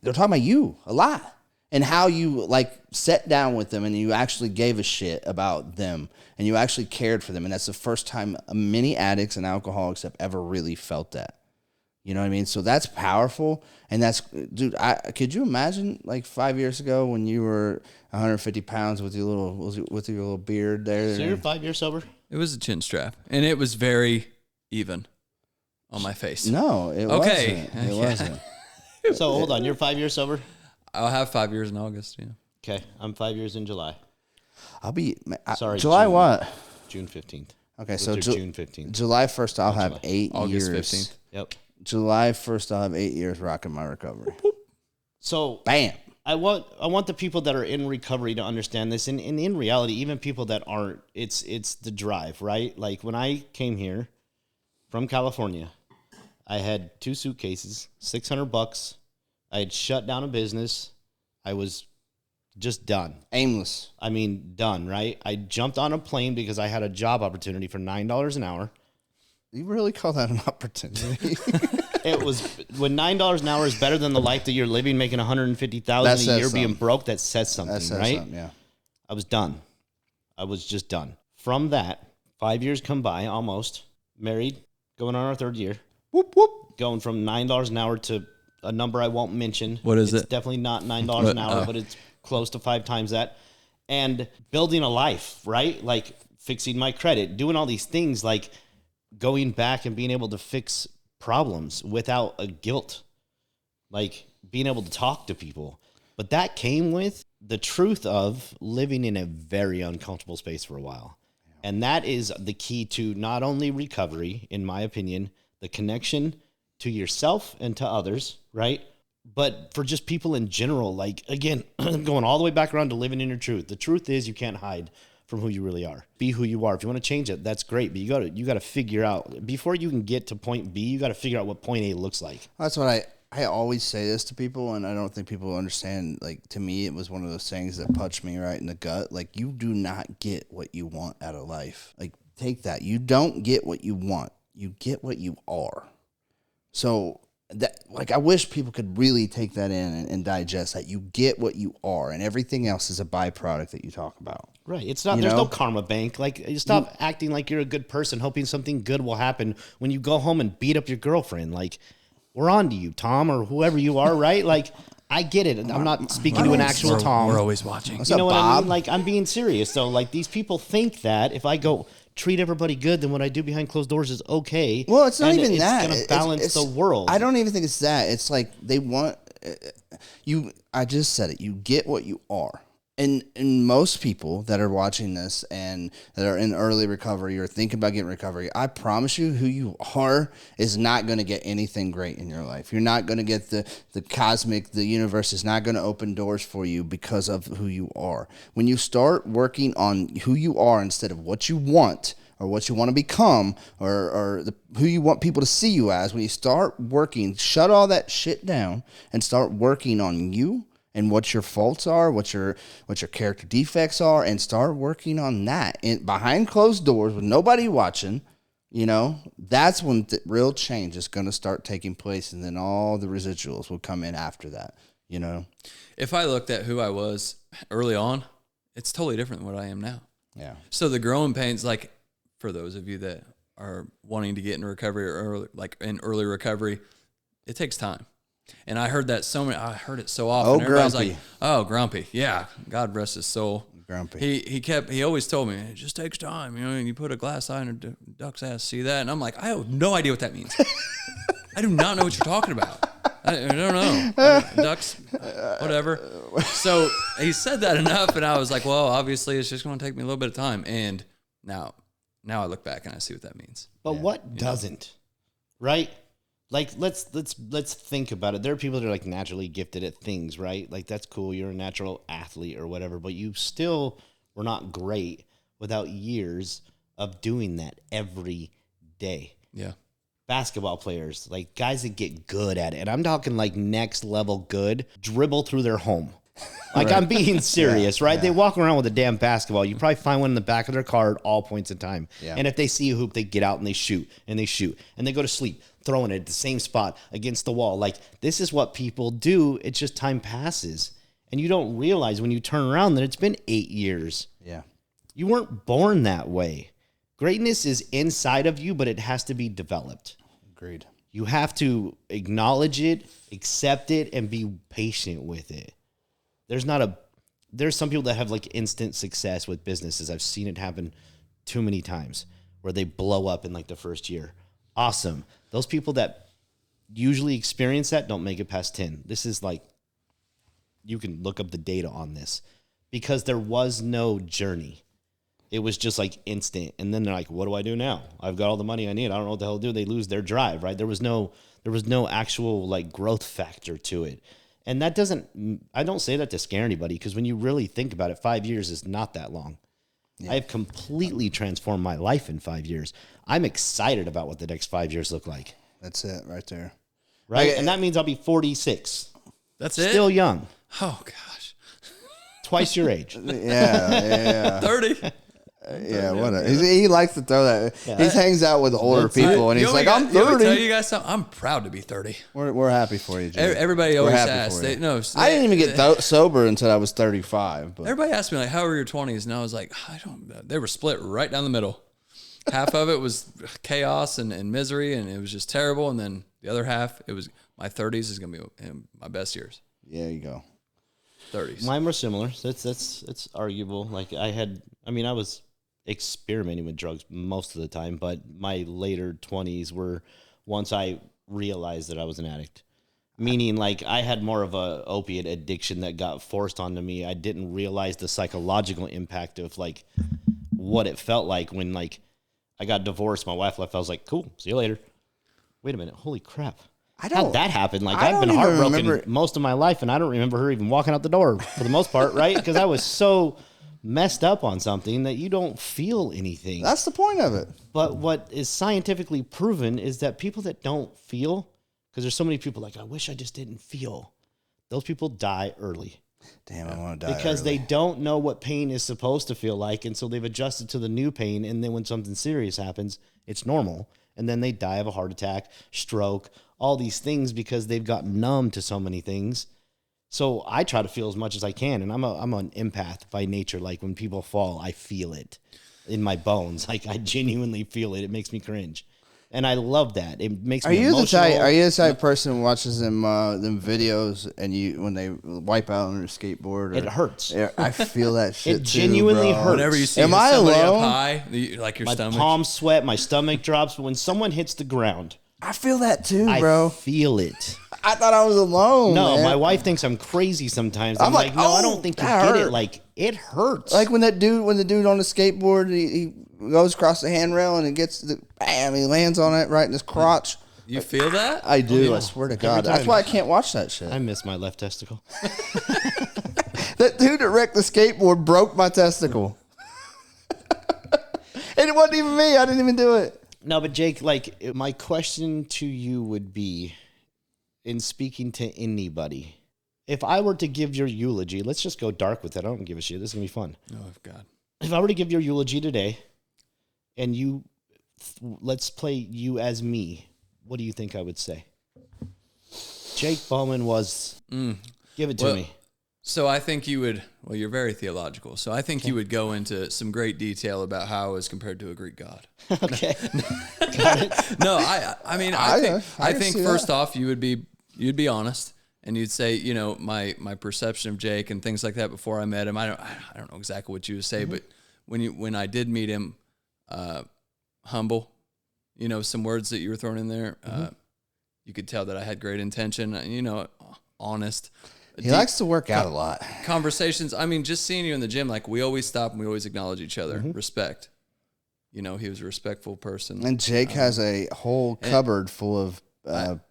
they're talking about you a lot. And how you, like, sat down with them and you actually gave a shit about them. And you actually cared for them. And that's the first time many addicts and alcoholics have ever really felt that. You know what I mean? So that's powerful, and that's, dude. Could you imagine like 5 years ago when you were 150 pounds with your little beard there? So you're 5 years sober? It was a chin strap, and it was very even on my face. No, it Okay. wasn't. It wasn't. So hold on, you're 5 years sober? I'll have 5 years in August. Yeah. Okay, I'm 5 years in July. I'll be Sorry, July June. what? June 15th. Okay, so June 15th. July 1st, I'll have July. 8 August years. 15th. Yep. July 1st, I'll have 8 years rocking my recovery. So Bam. I want the people that are in recovery to understand this, and in reality, even people that aren't, it's the drive, right? Like when I came here from California, I had 2 suitcases, $600. I had shut down a business. I was just done. Aimless. I mean, done, right? I jumped on a plane because I had a job opportunity for $9 an hour. You really call that an opportunity? It was when $9 an hour is better than the life that you're living, making $150,000 That a says year, being something. broke. That says something, That says right? something, yeah. I was done. I was just done. From that, 5 years come by, almost married, going on our 3rd year. Whoop whoop. Going from $9 an hour to a number I won't mention. What is it's it? Definitely not $9 an hour, but it's close to 5 times that. And building a life, right? Like fixing my credit, doing all these things, like going back and being able to fix problems without a guilt, like being able to talk to people. But that came with the truth of living in a very uncomfortable space for a while. And that is the key to not only recovery, in my opinion, the connection to yourself and to others, right? But for just people in general, like, again, going all the way back around to living in your truth. The truth is you can't hide from who you really are. Be who you are. If you want to change it, that's great. But you got to figure out, before you can get to point B, you got to figure out what point A looks like. That's what I always say this to people, and I don't think people understand. Like, to me, it was one of those things that punched me right in the gut. Like, you do not get what you want out of life. Like, take that. You don't get what you want. You get what you are. So, that, like, I wish people could really take that in and digest that. You get what you are, and everything else is a byproduct that you talk about. Right. It's not, there's no karma bank. Like, you stop acting like you're a good person, hoping something good will happen when you go home and beat up your girlfriend. Like, we're on to you, Tom, or whoever you are, right? Like, I get it. I'm not speaking to an actual Tom. We're always watching. What's You up, know what I Bob? mean? Like, I'm being serious. So, like, these people think that if I go treat everybody good, then what I do behind closed doors is okay. Well, it's not And even that. It's going to balance the world. I don't even think it's that. It's like they want I just said it. You get what you are. And most people that are watching this and that are in early recovery or thinking about getting recovery, I promise you who you are is not going to get anything great in your life. You're not going to get the universe is not going to open doors for you because of who you are. When you start working on who you are instead of what you want or what you want to become or who you want people to see you as, when you start working, shut all that shit down and start working on you and what your faults are, what your character defects are, and start working on that behind closed doors with nobody watching. That's when the real change is going to start taking place, and then all the residuals will come in after that. If I looked at who I was early on, it's totally different than what I am now. Yeah. So the growing pains, like for those of you that are wanting to get in recovery or in early recovery, it takes time. And I heard that I heard it so often. Oh, Everybody's grumpy. like, oh, grumpy. Yeah. God rest his soul. Grumpy. He always told me, it just takes time. And you put a glass eye in a duck's ass, see that? And I'm like, I have no idea what that means. I do not know what you're talking about. I don't know. Ducks, whatever. So he said that enough. And I was like, well, obviously it's just going to take me a little bit of time. And now I look back and I see what that means. But what doesn't, right? Like, let's think about it. There are people that are like naturally gifted at things, right? Like, that's cool. You're a natural athlete or whatever, but you still were not great without years of doing that every day. Yeah. Basketball players, like guys that get good at it, and I'm talking like next level good, dribble through their home. Like, right. I'm being serious, right? Yeah. They walk around with a damn basketball. You probably find one in the back of their car at all points in time. Yeah. And if they see a hoop, they get out and they shoot, and they shoot. And they go to sleep, throwing it at the same spot against the wall. Like, this is what people do. It's just time passes. And you don't realize when you turn around that it's been 8 years. Yeah. You weren't born that way. Greatness is inside of you, but it has to be developed. Agreed. You have to acknowledge it, accept it, and be patient with it. There's some people that have like instant success with businesses. I've seen it happen too many times where they blow up in like the first year. Awesome. Those people that usually experience that don't make it past 10. This is like, you can look up the data on this because there was no journey. It was just like instant. And then they're like, what do I do now? I've got all the money I need. I don't know what the hell to do. They lose their drive, right? There was no actual like growth factor to it. And I don't say that to scare anybody, because when you really think about it, 5 years is not that long. Yeah. I have completely transformed my life in 5 years. I'm excited about what the next 5 years look like. That's it right there. Right? And that means I'll be 46. That's it? Still young. Oh, gosh. Twice your age. Yeah. 30. Yeah, whatever. He likes to throw that. Yeah. He hangs out with older people, and he's like, "I'm 30." Tell you guys something. I'm proud to be 30. We're happy for you, Jay. Everybody always asks. I didn't even get sober until I was 35. But. Everybody asked me like, "How were your 20s?" And I was like, "I don't." They were split right down the middle. Half of it was chaos and misery, and it was just terrible. And then the other half, it was my 30s is gonna be my best years. Yeah, you go. 30s. Mine were similar. It's arguable. Like I was experimenting with drugs most of the time, but my later 20s were once I realized that I was an addict. Meaning, like, I had more of a opiate addiction that got forced onto me. I didn't realize the psychological impact of like what it felt like when like I got divorced, my wife left. I was like, cool, see you later. Wait a minute, holy crap. How'd that happen? Like, I've been heartbroken most of my life, and I don't remember her even walking out the door for the most part, right? Because I was so messed up on something that you don't feel anything. That's the point of it. But what is scientifically proven is that people that don't feel, because there's so many people like, I wish I just didn't feel, those people die early. Damn, I want to die because early. They don't know what pain is supposed to feel like, and so they've adjusted to the new pain, and then when something serious happens, it's normal, and then they die of a heart attack, stroke, all these things because they've gotten numb to so many things. So I try to feel as much as I can, and I'm an empath by nature. Like, when people fall, I feel it in my bones. Like, I genuinely feel it. It makes me cringe, and I love that. It makes me emotional. Are you the type person who watches them videos and when they wipe out on their skateboard? It hurts. I feel that shit. It genuinely hurts. Whenever you see somebody up high, like your stomach, my palms sweat, my stomach drops. But when someone hits the ground, I feel that too, bro. I feel it. I thought I was alone. No, man. my wife thinks I'm crazy sometimes. I'm like, no, I don't think you get it. Like, it hurts. Like when the dude on the skateboard, he goes across the handrail and it gets bam, he lands on it right in his crotch. You feel that? I do. I swear to God. That's why I can't watch that shit. I miss my left testicle. That dude that wrecked the skateboard broke my testicle. And it wasn't even me. I didn't even do it. No, but Jake, like, my question to you would be, in speaking to anybody, if I were to give your eulogy, let's just go dark with it. I don't give a shit. This is going to be fun. Oh, God. If I were to give your eulogy today, and let's play you as me, what do you think I would say? Jake Bowman was, give it to me. So I think you would, you're very theological. So I think you would go into some great detail about how I was compared to a Greek god. Okay. Got it. No, I think first off, you'd be honest and you'd say, you know, my perception of Jake and things like that before I met him. I don't know exactly what you would say, but when I did meet him, humble, you know, some words that you were throwing in there, you could tell that I had great intention, you know, honest. He likes to work out a lot. Conversations. I mean, just seeing you in the gym, like we always stop and we always acknowledge each other. Respect. You know, he was a respectful person. And Jake has a whole cupboard full of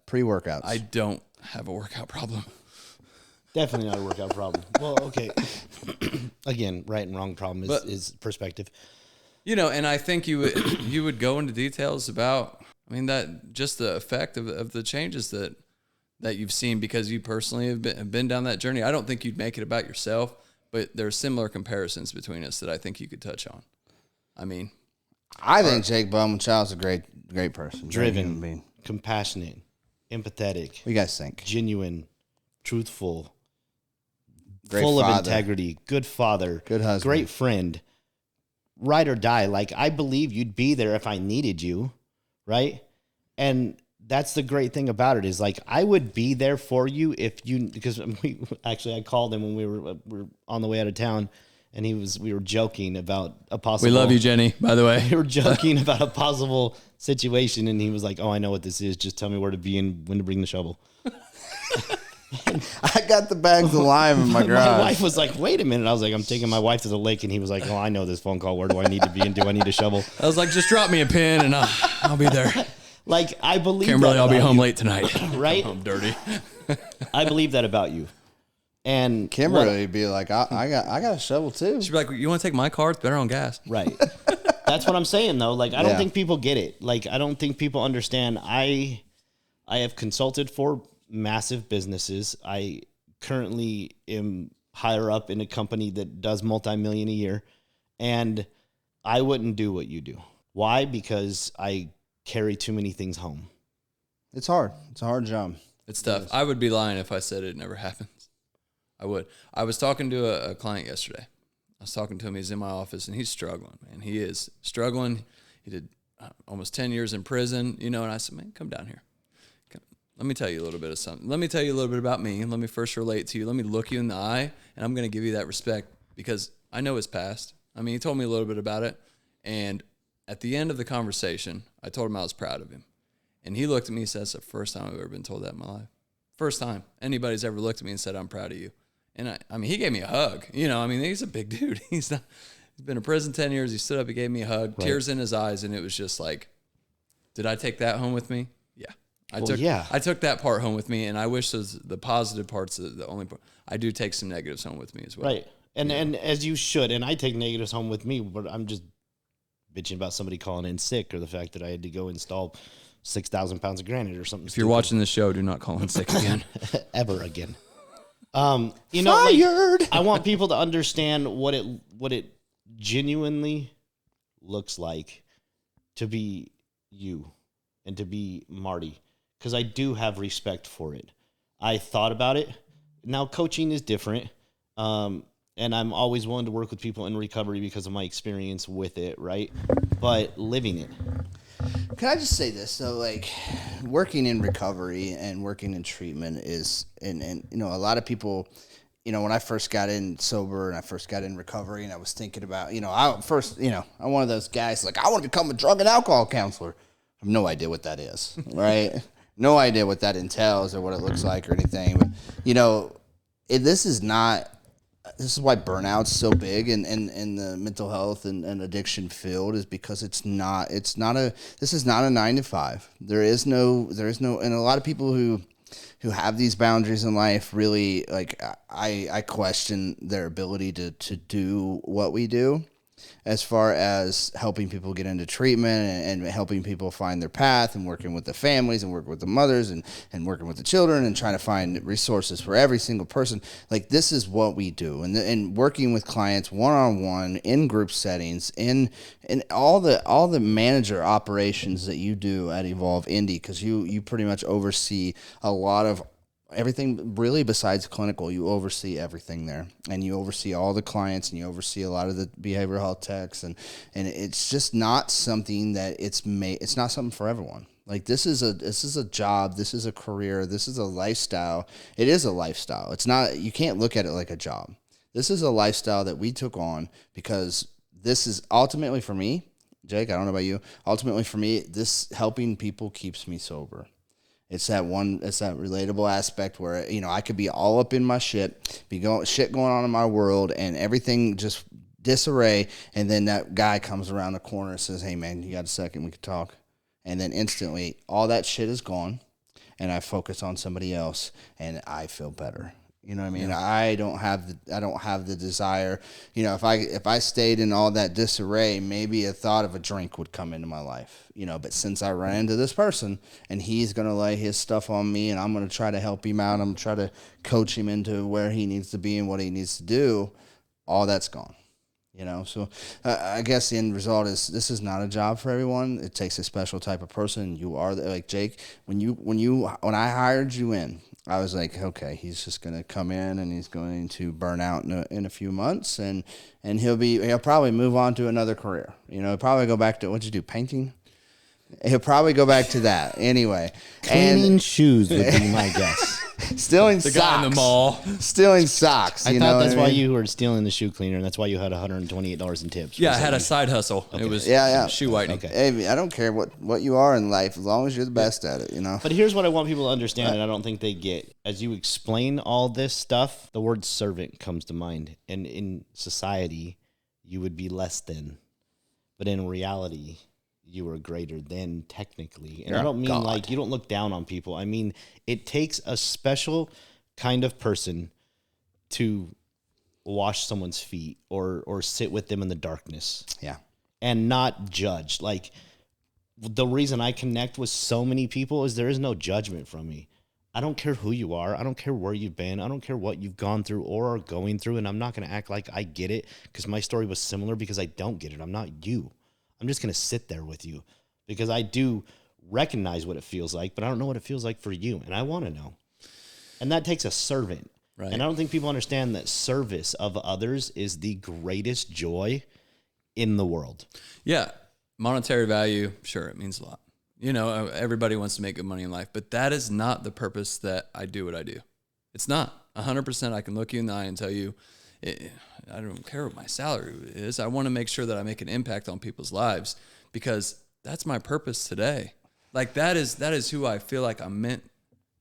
pre-workouts. I don't have a workout problem. Definitely not a workout problem. Well, okay. Again, right and wrong problem is perspective. You know, and I think you would go into details about, I mean, that just the effect of the changes that you've seen because you personally have been down that journey. I don't think you'd make it about yourself, but there are similar comparisons between us that I think you could touch on. I mean, I think Jake Bowman-Shaw is a great person. Driven, compassionate, empathetic. What do you guys think? Genuine, truthful, Great full father. of integrity, good father, Good husband. great friend, ride or die. Like, I believe you'd be there if I needed you, right? And that's the great thing about it is, like, I would be there for you because I called him when we were on the way out of town, and we were joking about a possible. we love you, Jenny, by the way. We were joking about a possible situation, and he was like, "Oh, I know what this is. Just tell me where to be and when to bring the shovel." I got the bags of lime in my garage. My wife was like, "Wait a minute." I was like, "I'm taking my wife to the lake," and he was like, "Oh, I know this phone call. Where do I need to be, and do I need a shovel?" I was like, just drop me a pin and I'll be there. Like, I believe Kimberly, that I'll be about home you, late tonight. right? I'm dirty. I believe that about you. And Kimberly would be like, I got a shovel too. She'd be like, you want to take my car? It's better on gas. right. That's what I'm saying, though. Like, I don't Yeah. think people get it. Like, I don't think people understand. I have consulted for massive businesses. I currently am higher up in a company that does multi-million a year, and I wouldn't do what you do. Why? Because I carry too many things home. It's hard. It's a hard job. It's tough. I would be lying if I said it never happens. I would. I was talking to a client yesterday. I was talking to him. He's in my office, and he's struggling, man. He is struggling. He did almost 10 years in prison, you know, and I said, man, come down here. Let me tell you a little bit of something. Let me tell you a little bit about me, and let me first relate to you. Let me look you in the eye, and I'm going to give you that respect because I know his past. I mean, he told me a little bit about it, and at the end of the conversation, I told him I was proud of him. And he looked at me and said, that's the first time I've ever been told that in my life. First time anybody's ever looked at me and said, I'm proud of you. And I mean, he gave me a hug. You know, I mean, he's a big dude. He's been in prison 10 years. He stood up, he gave me a hug, right. Tears in his eyes. And it was just like, did I take that home with me? Yeah. I took that part home with me. And I wish the positive parts are the only part. I do take some negatives home with me as well. Right. And as you should. And I take negatives home with me, but I'm just bitching about somebody calling in sick or the fact that I had to go install 6,000 pounds of granite or something. If you're watching this show, do not call in sick again. Ever again. You know, like, I want people to understand what it genuinely looks like to be you and to be Marty, because I do have respect for it. I thought about it. Now, coaching is different, and I'm always willing to work with people in recovery because of my experience with it, right? But living it. Can I just say this? So, like, working in recovery and working in treatment is, and you know, a lot of people, you know, when I first got in sober and I first got in recovery and I was thinking about, you know, I'm one of those guys like, I want to become a drug and alcohol counselor. I have no idea what that is, right? No idea what that entails or what it looks like or anything. But, you know, this is why burnout's so big in the mental health and addiction field, is because this is not a 9 to 5. There is no, and a lot of people who have these boundaries in life really, like, I question their ability to do what we do, as far as helping people get into treatment and helping people find their path and working with the families and working with the mothers and working with the children and trying to find resources for every single person. Like, this is what we do. And working with clients one-on-one in group settings, in all the manager operations that you do at Evolve Indy, because you pretty much oversee a lot of everything really besides clinical. You oversee everything there, and you oversee all the clients, and you oversee a lot of the behavioral health techs, and it's just not something that it's not something for everyone. Like, this is a job, this is a career, this is a lifestyle. It is a lifestyle. It's not, you can't look at it like a job. This is a lifestyle that we took on because this is ultimately, for me, Jake, I don't know about you, ultimately for me, this helping people keeps me sober. It's that relatable aspect where, you know, I could be all up in my shit, shit going on in my world, and everything just disarray, and then that guy comes around the corner and says, "Hey man, you got a second? We could talk." And then instantly all that shit is gone, and I focus on somebody else, and I feel better. You know what I mean? Yeah. I don't have the desire. You know, if I stayed in all that disarray, maybe a thought of a drink would come into my life. You know, but since I ran into this person, and he's gonna lay his stuff on me, and I'm gonna try to help him out, I'm gonna try to coach him into where he needs to be and what he needs to do, all that's gone. You know, so I guess the end result is this is not a job for everyone. It takes a special type of person. You are like Jake. When I hired you in, I was like, okay, he's just going to come in and he's going to burn out in a few months, and he'll probably move on to another career. You know, he'll probably go back to, what'd you do, painting? He'll probably go back to that anyway. Cleaning shoes would be my guess. Stealing the socks. guy in the mall. Stealing socks. I thought that's why you were stealing the shoe cleaner, and that's why you had $128 in tips. Yeah, I had a side hustle. Okay. It was shoe whitening. Okay. Hey, I don't care what you are in life, as long as you're the best at it, you know. But here's what I want people to understand, and I don't think they get. As you explain all this stuff, the word servant comes to mind. And in society, you would be less than. But in reality, you are greater than, technically. And I don't mean like you don't look down on people. I mean, it takes a special kind of person to wash someone's feet or sit with them in the darkness. Yeah. And not judge. Like, the reason I connect with so many people is there is no judgment from me. I don't care who you are. I don't care where you've been. I don't care what you've gone through or are going through. And I'm not going to act like I get it, because my story was similar, because I don't get it. I'm not you. I'm just going to sit there with you, because I do recognize what it feels like, but I don't know what it feels like for you. And I want to know. And that takes a servant. Right. And I don't think people understand that service of others is the greatest joy in the world. Yeah. Monetary value, sure, it means a lot. You know, everybody wants to make good money in life, but that is not the purpose that I do what I do. It's not. 100% I can look you in the eye and tell you, I don't care what my salary is. I want to make sure that I make an impact on people's lives, because that's my purpose today. Like, that is who I feel like I'm meant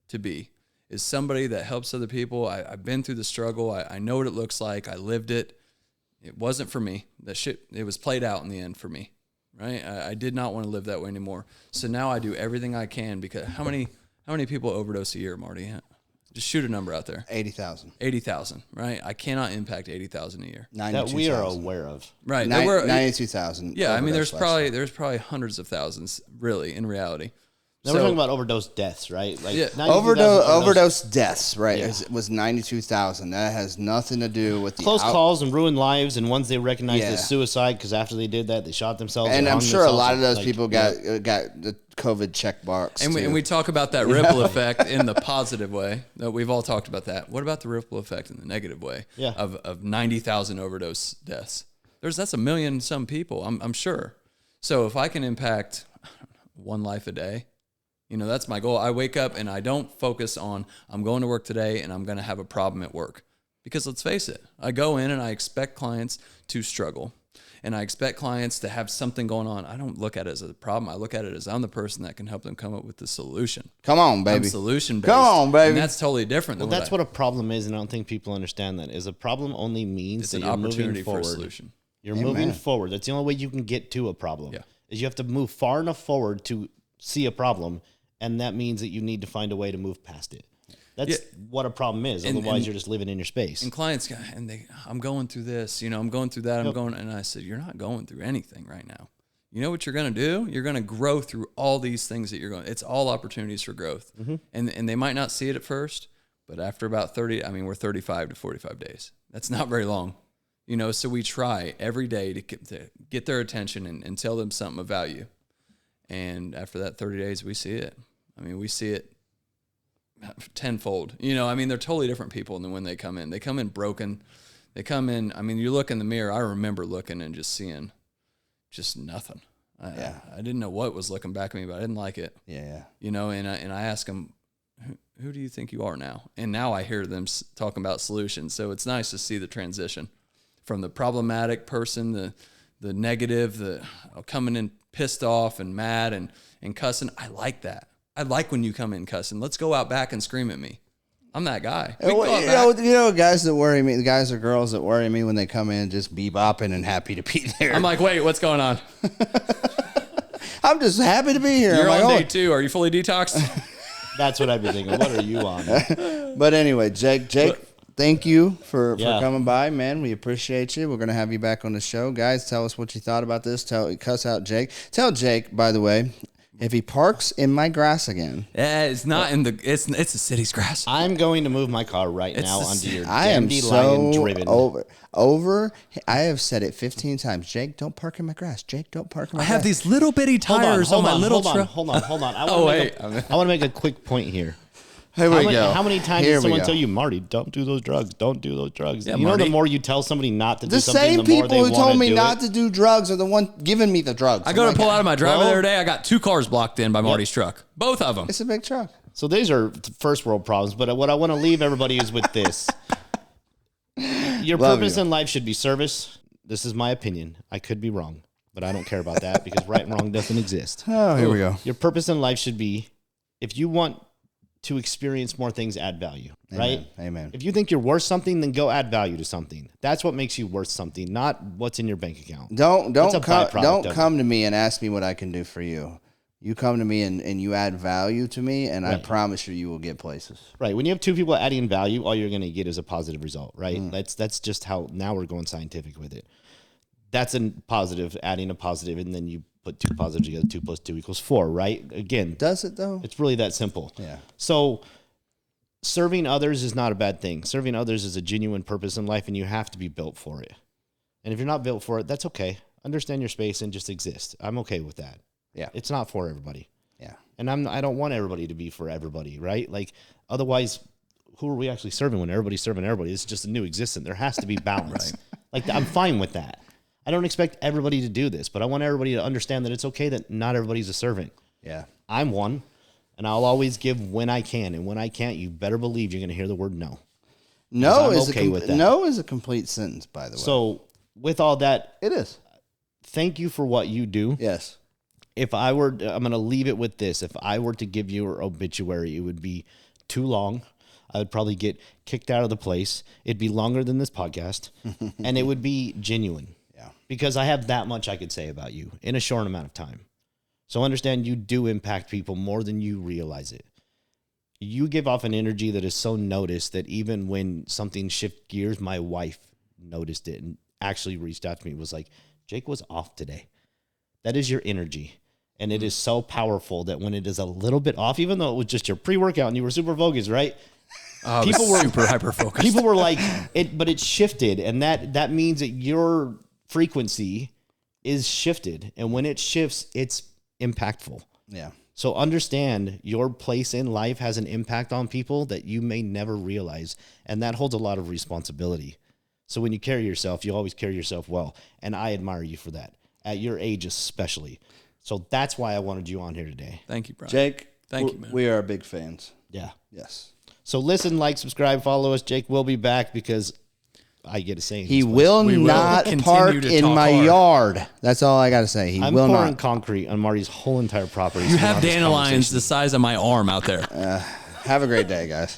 to be, is somebody that helps other people. I've been through the struggle. I know what it looks like. I lived it. It wasn't for me. It was played out in the end for me, right? I did not want to live that way anymore. So now I do everything I can, because how many people overdose a year, Marty? Just shoot a number out there. 80,000. 80,000, right? I cannot impact 80,000 a year. That we are aware of. Right. 92,000. Yeah, I mean, there's probably hundreds of thousands, really, in reality. Now we're talking about overdose deaths, right? Like, yeah. Overdose deaths, right? Yeah. Was 92,000. That has nothing to do with the close calls and ruined lives, and ones they recognized as suicide, because after they did that, they shot themselves. And I'm sure a lot of those people got the COVID check box. And we talk about that ripple effect in the positive way. We've all talked about that. What about the ripple effect in the negative way? Yeah. Of 90,000 overdose deaths? That's 1 million some people. I'm sure. So if I can impact one life a day. You know, that's my goal. I wake up and I don't focus on, I'm going to work today and I'm going to have a problem at work. Because let's face it, I go in and I expect clients to struggle. and I expect clients to have something going on, I don't look at it as a problem. I look at it as I'm the person that can help them come up with the solution. Come on, baby. I'm solution based. Come on, baby. And that's totally different. Well, that's what a problem is, and I don't think people understand that. Is a problem only means it's that an you're opportunity moving for a forward. solution. You're moving forward. That's the only way you can get to a problem. Yeah. Is you have to move far enough forward to see a problem, and that means that you need to find a way to move past it. That's what a problem is. Otherwise, you're just living in your space. And clients, I'm going through this, I'm going through that, and I said, you're not going through anything right now. You know what you're going to do? You're going to grow through all these things that you're going. It's all opportunities for growth, and they might not see it at first, but after about 30, we're 35 to 45 days. That's not very long. So we try every day to get their attention and tell them something of value. And after that 30 days, we see it. We see it tenfold. They're totally different people than when they come in. They come in broken. They come in, you look in the mirror. I remember looking and just seeing just nothing. I didn't know what was looking back at me, but I didn't like it. Yeah. And I ask them, who do you think you are now? And now I hear them talking about solutions. So it's nice to see the transition from the problematic person, the negative, the coming in pissed off and mad and cussing. I like that. I like when you come in cussing. Let's go out back and scream at me. I'm that guy. Guys that worry me, the guys or girls that worry me when they come in just bebopping and happy to be there. I'm like, wait, what's going on? I'm just happy to be here. You're on day 2. Are you fully detoxed? That's what I've been thinking. What are you on? But anyway, Jake, thank you for coming by, man. We appreciate you. We're going to have you back on the show. Guys, tell us what you thought about this. Cuss out Jake. Tell Jake, by the way, if he parks in my grass again. It's not it's the city's grass. I'm going to move my car right now onto your I am dandelion driven. Over. I have said it 15 times. Jake, don't park in my grass. Jake, don't park in my grass. I have these little bitty tires on my little truck. Hold on. I want to make a quick point here. Here we go. How many times did someone tell you, Marty, don't do those drugs? Don't do those drugs. Yeah, Marty, the more you tell somebody not to do something, the same the more people they who told me do not it. to do drugs are the one giving me the drugs. I go to pull out of my driveway the other day. I got 2 cars blocked in by Marty's truck. Both of them. It's a big truck. So these are first world problems. But what I want to leave everybody is with this. Your purpose in life should be service. This is my opinion. I could be wrong, but I don't care about that because right and wrong doesn't exist. Oh, here we go. Your purpose in life should be, if you want to experience more things, add value, right? Amen. If you think you're worth something, then go add value to something. That's what makes you worth something, not what's in your bank account. Don't come to me and ask me what I can do for you. You come to me and you add value to me, and I promise you will get places. Right. When you have 2 people adding value, all you're going to get is a positive result, right? That's just how now we're going scientific with it. That's a positive, adding a positive, and then you put 2 positives together, 2 plus 2 equals 4, right? Again. Does it though? It's really that simple. Yeah. So serving others is not a bad thing. Serving others is a genuine purpose in life, and you have to be built for it. And if you're not built for it, that's okay. Understand your space and just exist. I'm okay with that. Yeah. It's not for everybody. Yeah. And I don't want everybody to be for everybody, right? Like, otherwise, who are we actually serving when everybody's serving everybody? It's just a new existence. There has to be balance. Like, I'm fine with that. I don't expect everybody to do this, but I want everybody to understand that it's okay that not everybody's a servant. Yeah. I'm one, and I'll always give when I can. And when I can't, you better believe you're going to hear the word no. No is okay with that. No is a complete sentence, by the way. So with all that, it is. Thank you for what you do. Yes. I'm going to leave it with this. If I were to give you an obituary, it would be too long. I would probably get kicked out of the place. It'd be longer than this podcast, and it would be genuine. Yeah. Because I have that much I could say about you in a short amount of time. So understand you do impact people more than you realize it. You give off an energy that is so noticed that even when something shifts gears, my wife noticed it and actually reached out to me. Was like, Jake was off today. That is your energy. And it is so powerful that when it is a little bit off, even though it was just your pre-workout and you were super focused, right? People were super hyper-focused. People were like, but it shifted. And that means that your frequency is shifted. And when it shifts, it's impactful. Yeah. So understand your place in life has an impact on people that you may never realize. And that holds a lot of responsibility. So when you carry yourself, you always carry yourself well. And I admire you for that, at your age especially. So that's why I wanted you on here today. Thank you, Brian. Jake, thank you, man. We are big fans. Yeah. Yes. So listen, like, subscribe, follow us. Jake will be back because I get to say. He will not park in my yard. That's all I got to say. He I'm will pouring not. concrete on Marty's whole entire property. You have dandelions the size of my arm out there. Have a great day, guys.